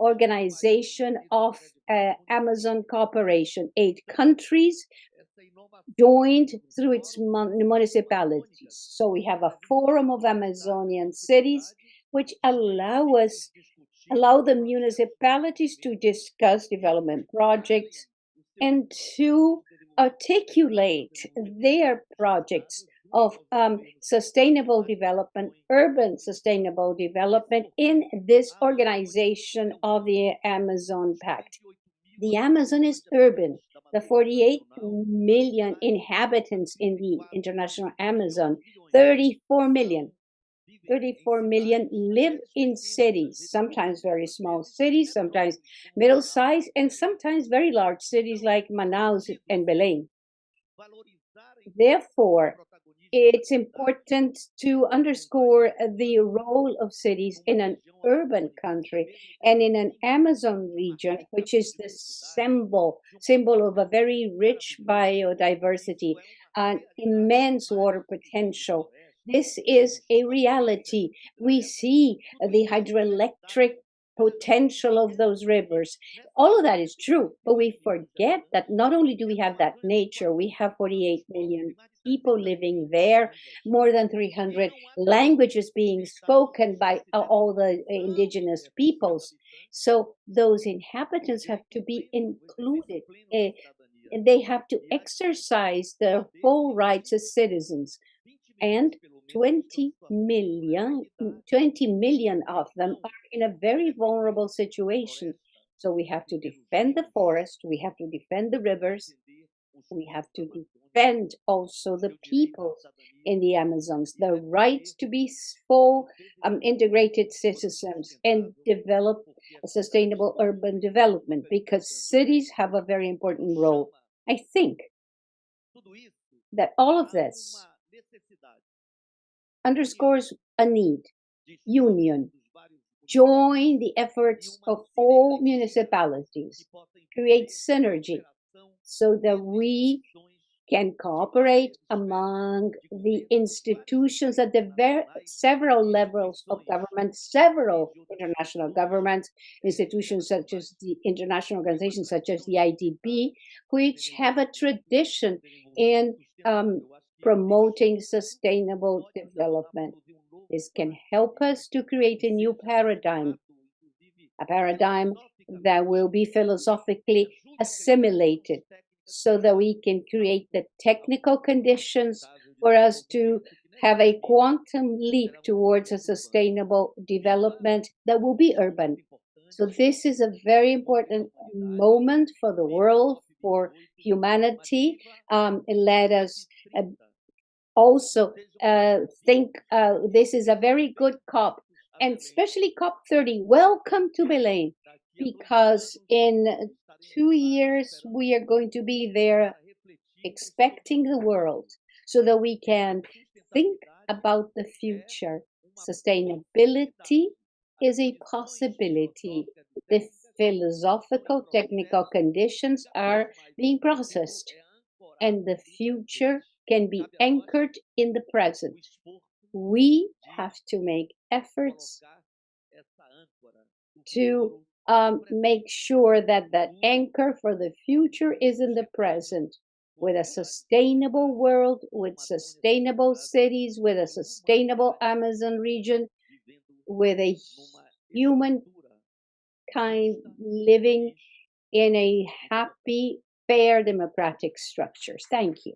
Speaker 11: organization of Amazon Cooperation. 8 countries joined through its municipalities. So we have a forum of Amazonian cities, which allow the municipalities to discuss development projects and to articulate their projects of sustainable development, urban sustainable development in this organization of the Amazon Pact. The Amazon is urban. The 48 million inhabitants in the international Amazon, 34 million live in cities, sometimes very small cities, sometimes middle-sized, and sometimes very large cities like Manaus and Belém. Therefore, it's important to underscore the role of cities in an urban country and in an Amazon region, which is the symbol of a very rich biodiversity, an immense water potential. This is a reality. We see the hydroelectric potential of those rivers. All of that is true, but we forget that not only do we have that nature, we have 48 million people living there, more than 300 languages being spoken by all the indigenous peoples. So those inhabitants have to be included. They have to exercise their full rights as citizens. And 20 million of them are in a very vulnerable situation. So we have to defend the forest, we have to defend the rivers, we have to defend also the people in the Amazons, the right to be full integrated citizens and develop a sustainable urban development, because cities have a very important role. I think that all of this underscores a need, union. Join the efforts of all municipalities, create synergy so that we can cooperate among the institutions at the several levels of government, several international governments, institutions such as the international organizations such as the IDB, which have a tradition in promoting sustainable development. This can help us to create a new paradigm, a paradigm that will be philosophically assimilated, so that we can create the technical conditions for us to have a quantum leap towards a sustainable development that will be urban. So this is a very important moment for the world, for humanity. Let us also think this is a very good COP, and especially COP30. Welcome to Belém, because in 2 years we are going to be there expecting the world so that we can think about the future. Sustainability is a possibility. The philosophical, technical conditions are being processed, and the future can be anchored in the present. We have to make efforts to make sure that that anchor for the future is in the present, with a sustainable world, with sustainable cities, with a sustainable Amazon region, with a humankind living in a happy, fair, democratic structures. Thank you.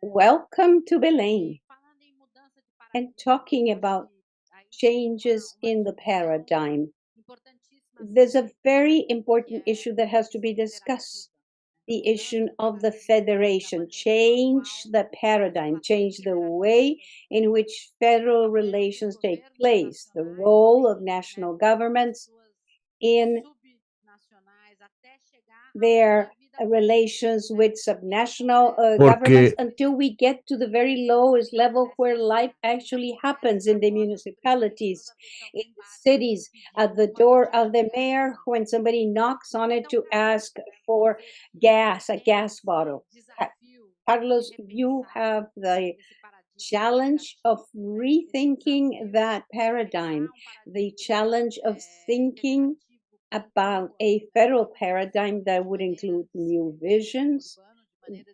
Speaker 11: Welcome to Belém. And talking about changes in the paradigm, there's a very important issue that has to be discussed. the issue of the federation, change the paradigm, change the way in which federal relations take place, the role of national governments in their relations with subnational governments
Speaker 12: Porque
Speaker 11: until we get to the very lowest level where life actually happens in the municipalities, in the cities, at the door of the mayor when somebody knocks on it to ask for gas, a gas bottle. Carlos, you have the challenge of rethinking that paradigm, the challenge of thinking about a federal paradigm that would include new visions,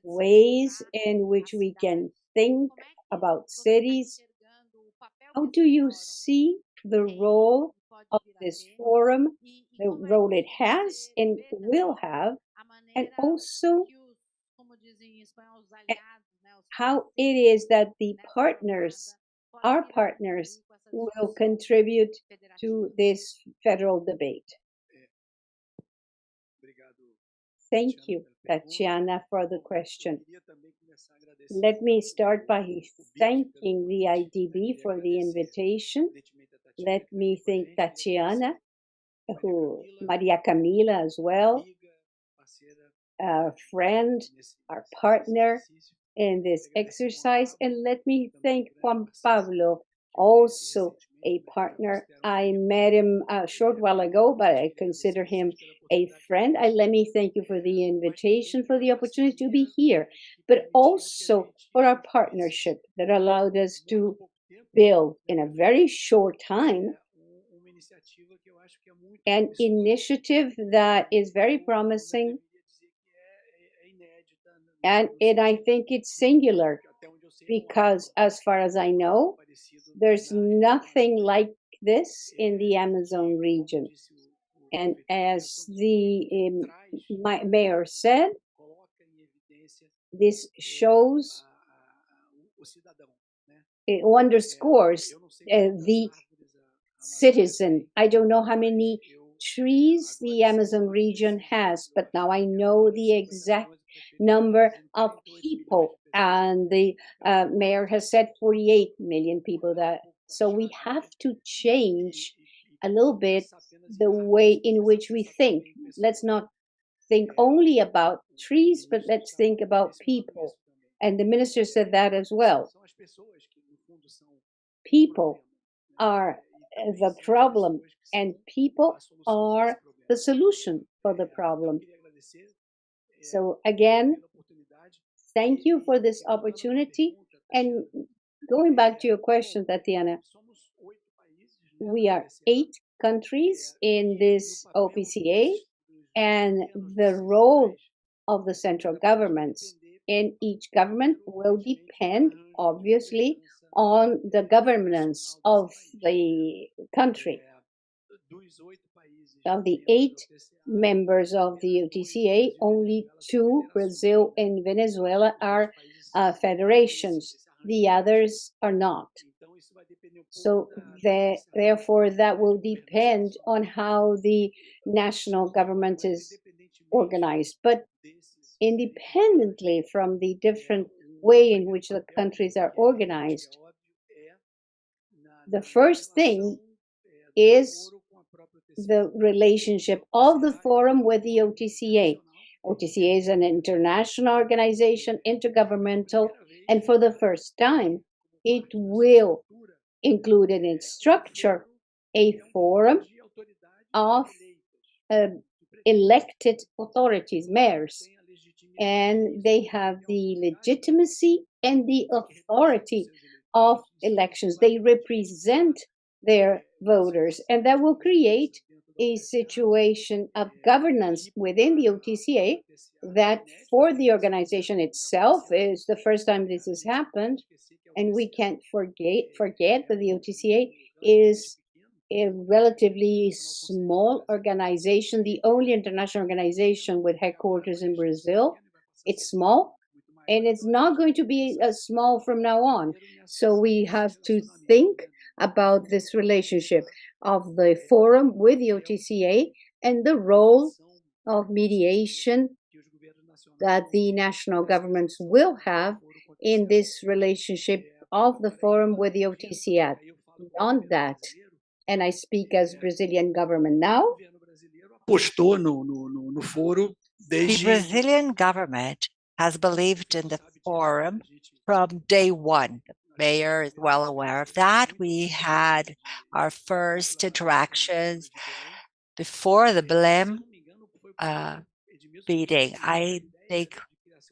Speaker 11: ways in which we can think about cities. How do you see the role of this forum, the role it has and will have, and also how it is that the partners, our partners, will contribute to this federal debate? Thank you, Tatiana, for the question. Let me start by thanking the IDB for the invitation. Let me thank Tatiana, Maria Camila as well, our friend, our partner in this exercise. And let me thank Juan Pablo, also a partner. I met him a short while ago, but I consider him a friend. Let me thank you for the invitation, for the opportunity to be here, but also for our partnership that allowed us to build in a very short time an initiative that is very promising, and I think it's singular because, as far as I know, there's nothing like this in the Amazon region. And as the mayor said, this shows, it underscores the citizen. I don't know how many trees the Amazon region has, but now I know the exact number of people, and the mayor has said 48 million people. So we have to change a little bit the way in which we think. Let's not think only about trees, but let's think about people. And the minister said that as well. People are the problem, and people are the solution for the problem. So again, thank you for this opportunity. And going back to your question, Tatiana, we are 8 countries in this OPCA, and the role of the central governments in each government will depend, obviously, on the governance of the country. Of the 8 members of the OTCA, only 2, Brazil and Venezuela, are federations. The others are not. So therefore, that will depend on how the national government is organized. But independently from the different way in which the countries are organized, the first thing is the relationship of the forum with the OTCA. OTCA is an international organization, intergovernmental, and for the first time, it will include in its structure a forum of elected authorities, mayors, and they have the legitimacy and the authority of elections. They represent their voters, and that will create a situation of governance within the OTCA that for the organization itself is the first time this has happened. And we can't forget that the OTCA is a relatively small organization, the only international organization with headquarters in Brazil. It's small, and it's not going to be small from now on. So we have to think about this relationship of the forum with the OTCA and the role of mediation that the national governments will have in this relationship of the forum with the OTCS. Beyond that, and I speak as Brazilian government now,
Speaker 9: The Brazilian government has believed in the forum from day one. The mayor is well aware of that. We had our first interactions before the Belém meeting. I think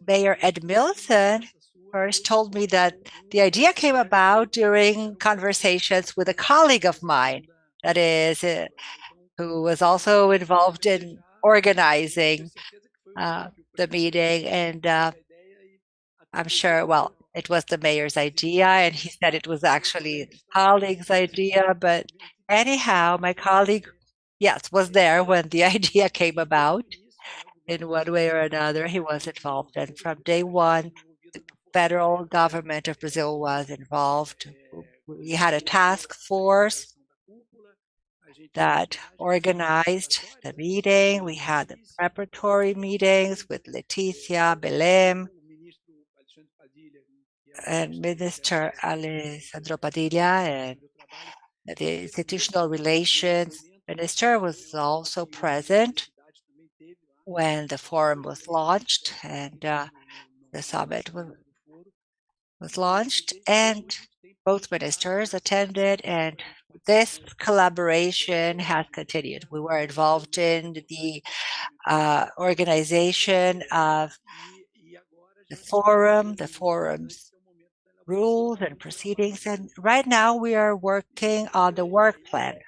Speaker 9: Mayor Edmilson first told me that the idea came about during conversations with a colleague of mine, that is, who was also involved in organizing the meeting. And I'm sure, well, it was the mayor's idea, and he said it was actually his colleague's idea. But anyhow, my colleague, yes, was there when the idea came about. In one way or another, he was involved. And from day one, the federal government of Brazil was involved. We had a task force that organized the meeting. We had the preparatory meetings with Leticia, Belém, and Minister Alessandro Padilha, and the institutional relations minister was also present when the forum was launched, and the summit was launched, and both ministers attended, and this collaboration has continued. We were involved in the organization of the forum's rules and proceedings, and right now we are working on the work plan.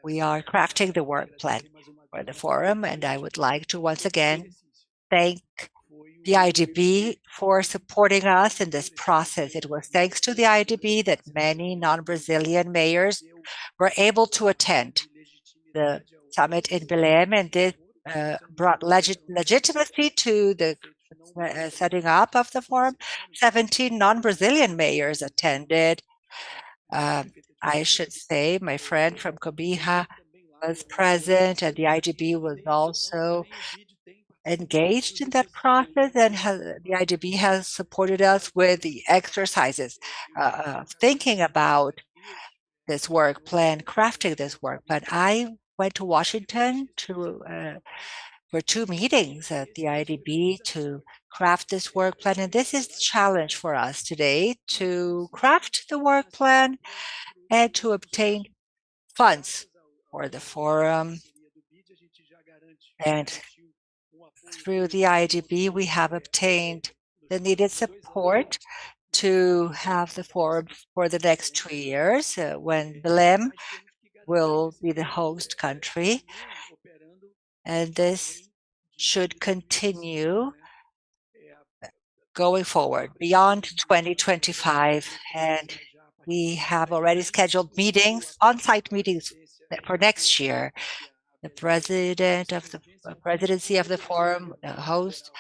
Speaker 9: We are crafting the work plan for the forum, and I would like to once again thank the IDB for supporting us in this process. It was thanks to the IDB that many non-Brazilian mayors were able to attend the summit in Belém, and this brought legitimacy to the setting up of the forum. 17 non-Brazilian mayors attended. I should say my friend from Cobija was present, and the IDB was also engaged in that process, and the IDB has supported us with the exercises, thinking about this work plan, crafting this work plan. I went to Washington for 2 meetings at the IDB to craft this work plan, and this is the challenge for us today, to craft the work plan and to obtain funds for the forum. And through the IDB, we have obtained the needed support to have the forum for the next 2 years, when Belém will be the host country. And this should continue going forward beyond 2025. And we have already scheduled meetings, on-site meetings for next year. The president of the presidency of the forum, the host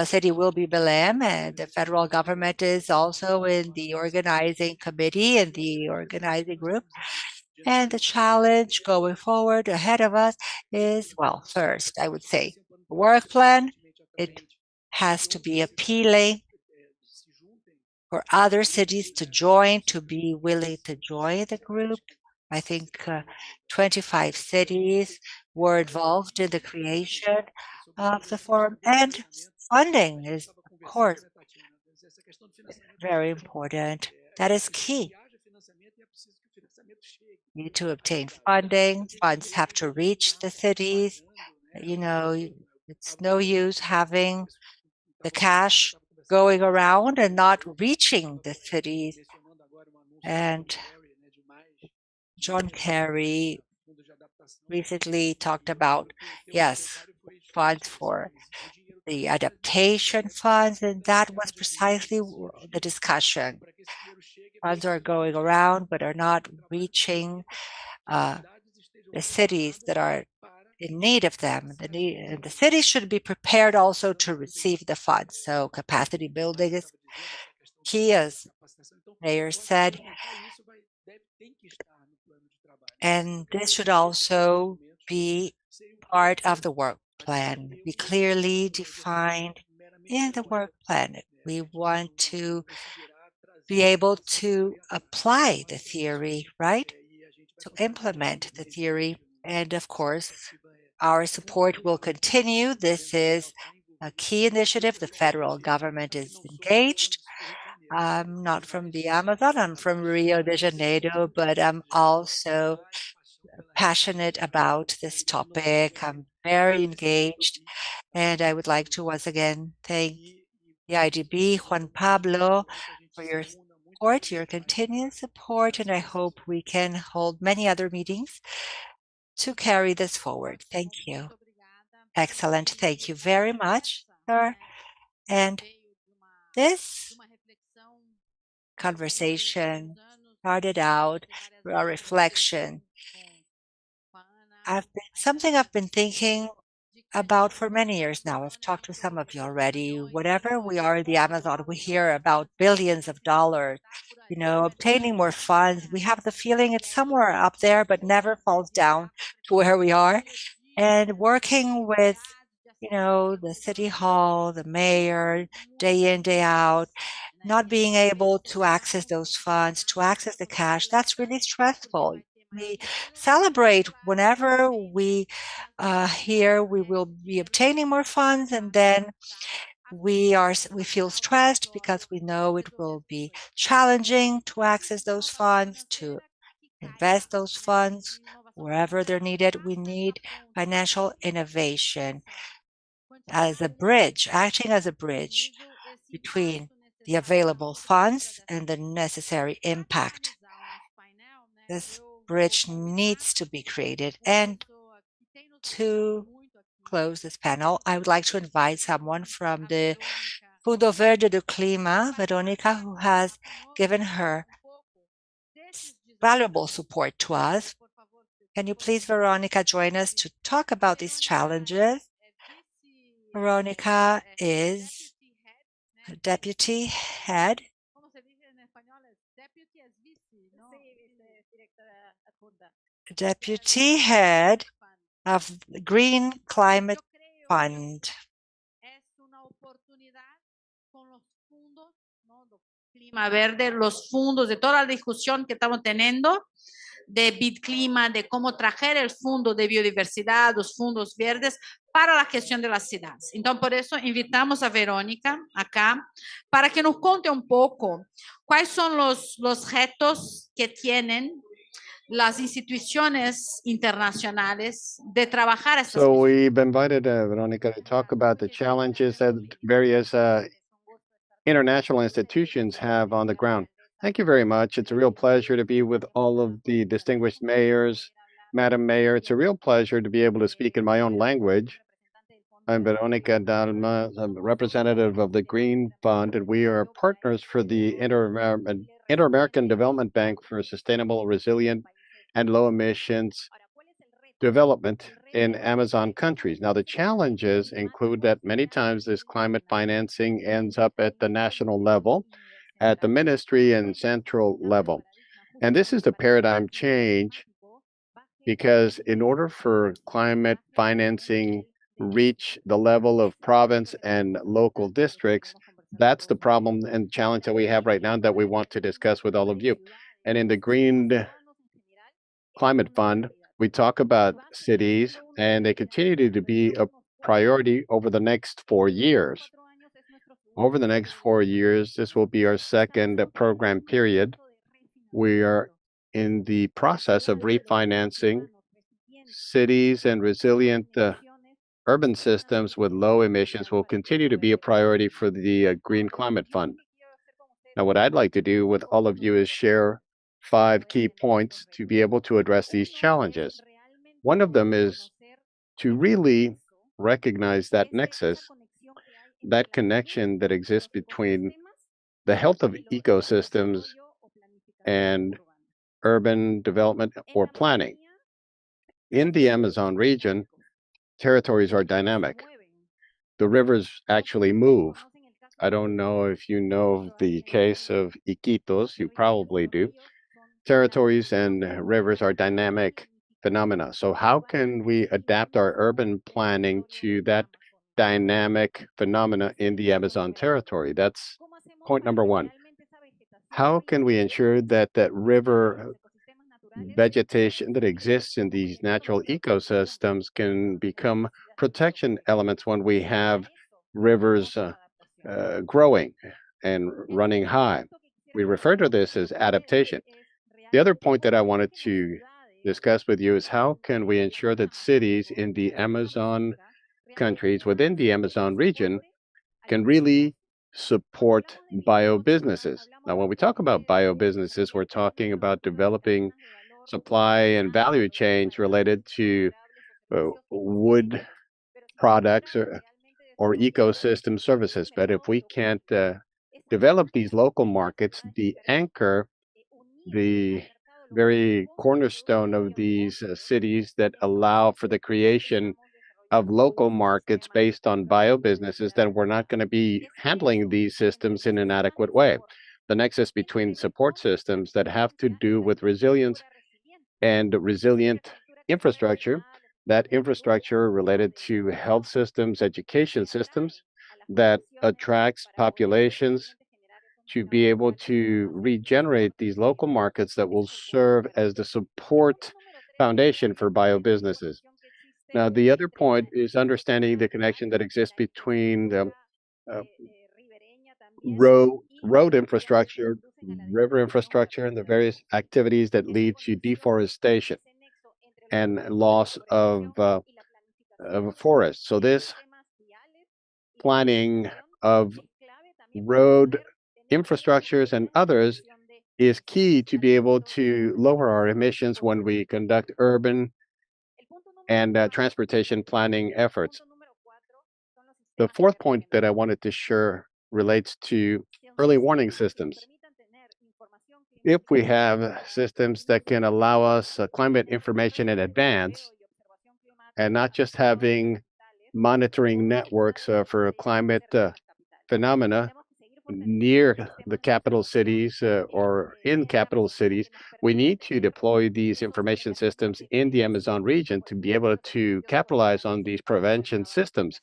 Speaker 9: city will be Belém, and the federal government is also in the organizing committee and the organizing group. And the challenge going forward ahead of us is, well, first, I would say, work plan. It has to be appealing for other cities to join, to be willing to join the group. I think 25 cities were involved in the creation of the forum, and funding is, of course, very important. That is key. You need to obtain funding. Funds have to reach the cities. You know, it's no use having the cash going around and not reaching the cities. And John Kerry recently talked about, yes, funds for the adaptation funds, and that was precisely the discussion. Funds are going around but are not reaching the cities that are in need of them. The cities should be prepared also to receive the funds. So capacity building is key, as Mayor said. And this should also be part of the work plan be clearly defined in the work plan. We want to be able to apply the theory, right? To implement the theory. And of course, our support will continue. This is a key initiative. The federal government is engaged. I'm not from the Amazon, I'm from Rio de Janeiro, but I'm also passionate about this topic. I'm very engaged, and I would like to once again thank the IDB, Juan Pablo, for your support, your continued support, and I hope we can hold many other meetings to carry this forward. Thank you. Excellent. Thank you very much, sir. And this conversation started out with a reflection. Something I've been thinking about for many years now. I've talked to some of you already. Whatever we are in the Amazon, we hear about billions of dollars, obtaining more funds. We have the feeling it's somewhere up there, but never falls down to where we are. And working with, the city hall, the mayor, day in, day out, not being able to access those funds, to access the cash, that's really stressful. We celebrate whenever we hear we will be obtaining more funds, and then we feel stressed because we know it will be challenging to access those funds, to invest those funds wherever they're needed. We need financial innovation as a bridge, acting as a bridge between the available funds and the necessary impact. This bridge needs to be created. And to close this panel, I would like to invite someone from the Fundo Verde do Clima, Veronica, who has given her valuable support to us. Can you please, Veronica, join us to talk about these challenges? Veronica is deputy head of the Green Climate Fund.
Speaker 10: Clima Verde, los fondos, de toda la discusión que estamos teniendo de BitClima, de cómo traer el fondo de biodiversidad, los fondos verdes para la gestión de las ciudades. Então, por isso, invitamos a Verônica acá para que nos conte un poco cuáles son los retos que tienen las instituciones internacionales de trabajar estas
Speaker 13: So we've invited Veronica to talk about the challenges that various international institutions have on the ground. Thank you very much. It's a real pleasure to be with all of the distinguished mayors. Madam Mayor, it's a real pleasure to be able to speak in my own language. I'm Veronica Dalma, I'm a representative of the Green Fund, and we are partners for the Inter-American Development Bank for Sustainable, Resilient, and Low Emissions Development in Amazon countries. Now, the challenges include that many times this climate financing ends up at the national level, at the ministry and central level. And this is the paradigm change, because in order for climate financing reach the level of province and local districts, that's the problem and challenge that we have right now that we want to discuss with all of you. And in the Green Climate Fund, we talk about cities, and they continue to be a priority over the next 4 years. Over the next 4 years, this will be our second program period. We are in the process of refinancing cities, and resilient urban systems with low emissions will continue to be a priority for the Green Climate Fund. Now, what I'd like to do with all of you is share 5 key points to be able to address these challenges. One of them is to really recognize that nexus, that connection that exists between the health of ecosystems and urban development or planning. In the Amazon region, territories are dynamic. The rivers actually move. I don't know if you know the case of Iquitos, you probably do. Territories and rivers are dynamic phenomena. So how can we adapt our urban planning to that dynamic phenomena in the Amazon territory? That's point number one. How can we ensure that that river vegetation that exists in these natural ecosystems can become protection elements when we have rivers growing and running high? We refer to this as adaptation. The other point that I wanted to discuss with you is how can we ensure that cities in the Amazon countries within the Amazon region can really support bio businesses. Now, when we talk about bio businesses, we're talking about developing supply and value chains related to wood products or ecosystem services. But if we can't develop these local markets, the anchor, the very cornerstone of these cities that allow for the creation of local markets based on bio businesses, then we're not going to be handling these systems in an adequate way. The nexus between support systems that have to do with resilience and resilient infrastructure, that infrastructure related to health systems, education systems that attracts populations to be able to regenerate these local markets that will serve as the support foundation for bio businesses. Now, the other point is understanding the connection that exists between the road infrastructure, river infrastructure, and the various activities that lead to deforestation and loss of forests. So this planning of road infrastructures and others is key to be able to lower our emissions when we conduct urban and transportation planning efforts. The fourth point that I wanted to share relates to early warning systems. If we have systems that can allow us climate information in advance and not just having monitoring networks for climate phenomena near the capital cities or in capital cities, we need to deploy these information systems in the Amazon region to be able to capitalize on these prevention systems,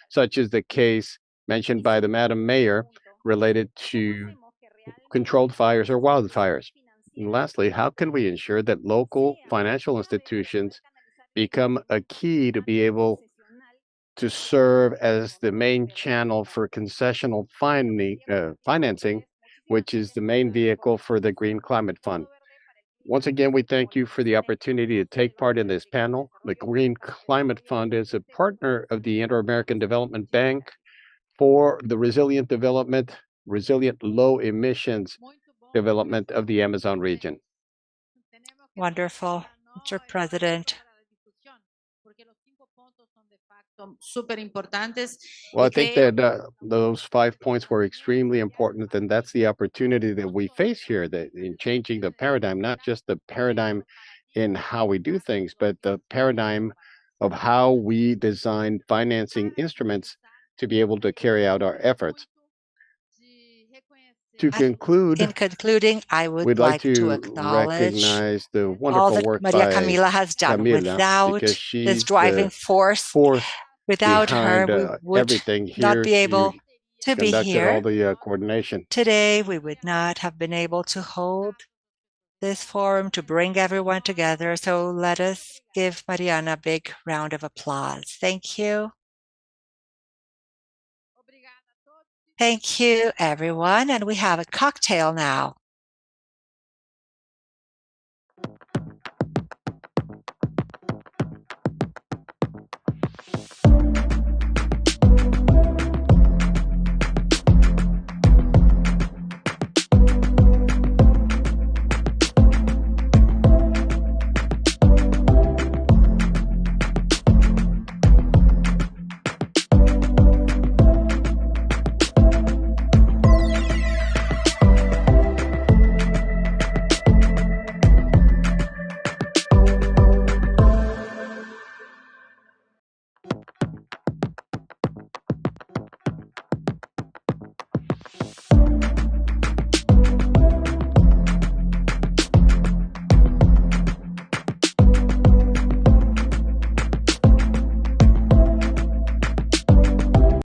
Speaker 13: such as the case mentioned by the Madam Mayor related to controlled fires or wildfires. And lastly, how can we ensure that local financial institutions become a key to be able to serve as the main channel for concessional financing, which is the main vehicle for the Green Climate Fund? Once again, we thank you for the opportunity to take part in this panel. The Green Climate Fund is a partner of the Inter-American Development Bank for the resilient development, resilient low emissions development of the Amazon region.
Speaker 9: Wonderful, Mr. President.
Speaker 10: Súper importantes.
Speaker 13: Well, I think that those 5 points were extremely important, and that's the opportunity that we face here, that in changing the paradigm, not just the paradigm in how we do things, but the paradigm of how we design financing instruments to be able to carry out our efforts. To conclude,
Speaker 9: in concluding, I would
Speaker 13: we'd
Speaker 9: like to
Speaker 13: recognize the
Speaker 9: all
Speaker 13: wonderful
Speaker 9: that
Speaker 13: work
Speaker 9: Maria
Speaker 13: by
Speaker 9: Camila has done.
Speaker 13: Camila,
Speaker 9: Without
Speaker 13: because
Speaker 9: this
Speaker 13: she's
Speaker 9: driving
Speaker 13: the
Speaker 9: force,
Speaker 13: force
Speaker 9: without her,
Speaker 13: behind
Speaker 9: we would
Speaker 13: everything
Speaker 9: not
Speaker 13: here.
Speaker 9: be able to be
Speaker 13: Conducted all
Speaker 9: here.
Speaker 13: the coordination.
Speaker 9: Today, we would not have been able to hold this forum to bring everyone together. So let us give Mariana a big round of applause. Thank you. Thank you, everyone. And we have a cocktail now.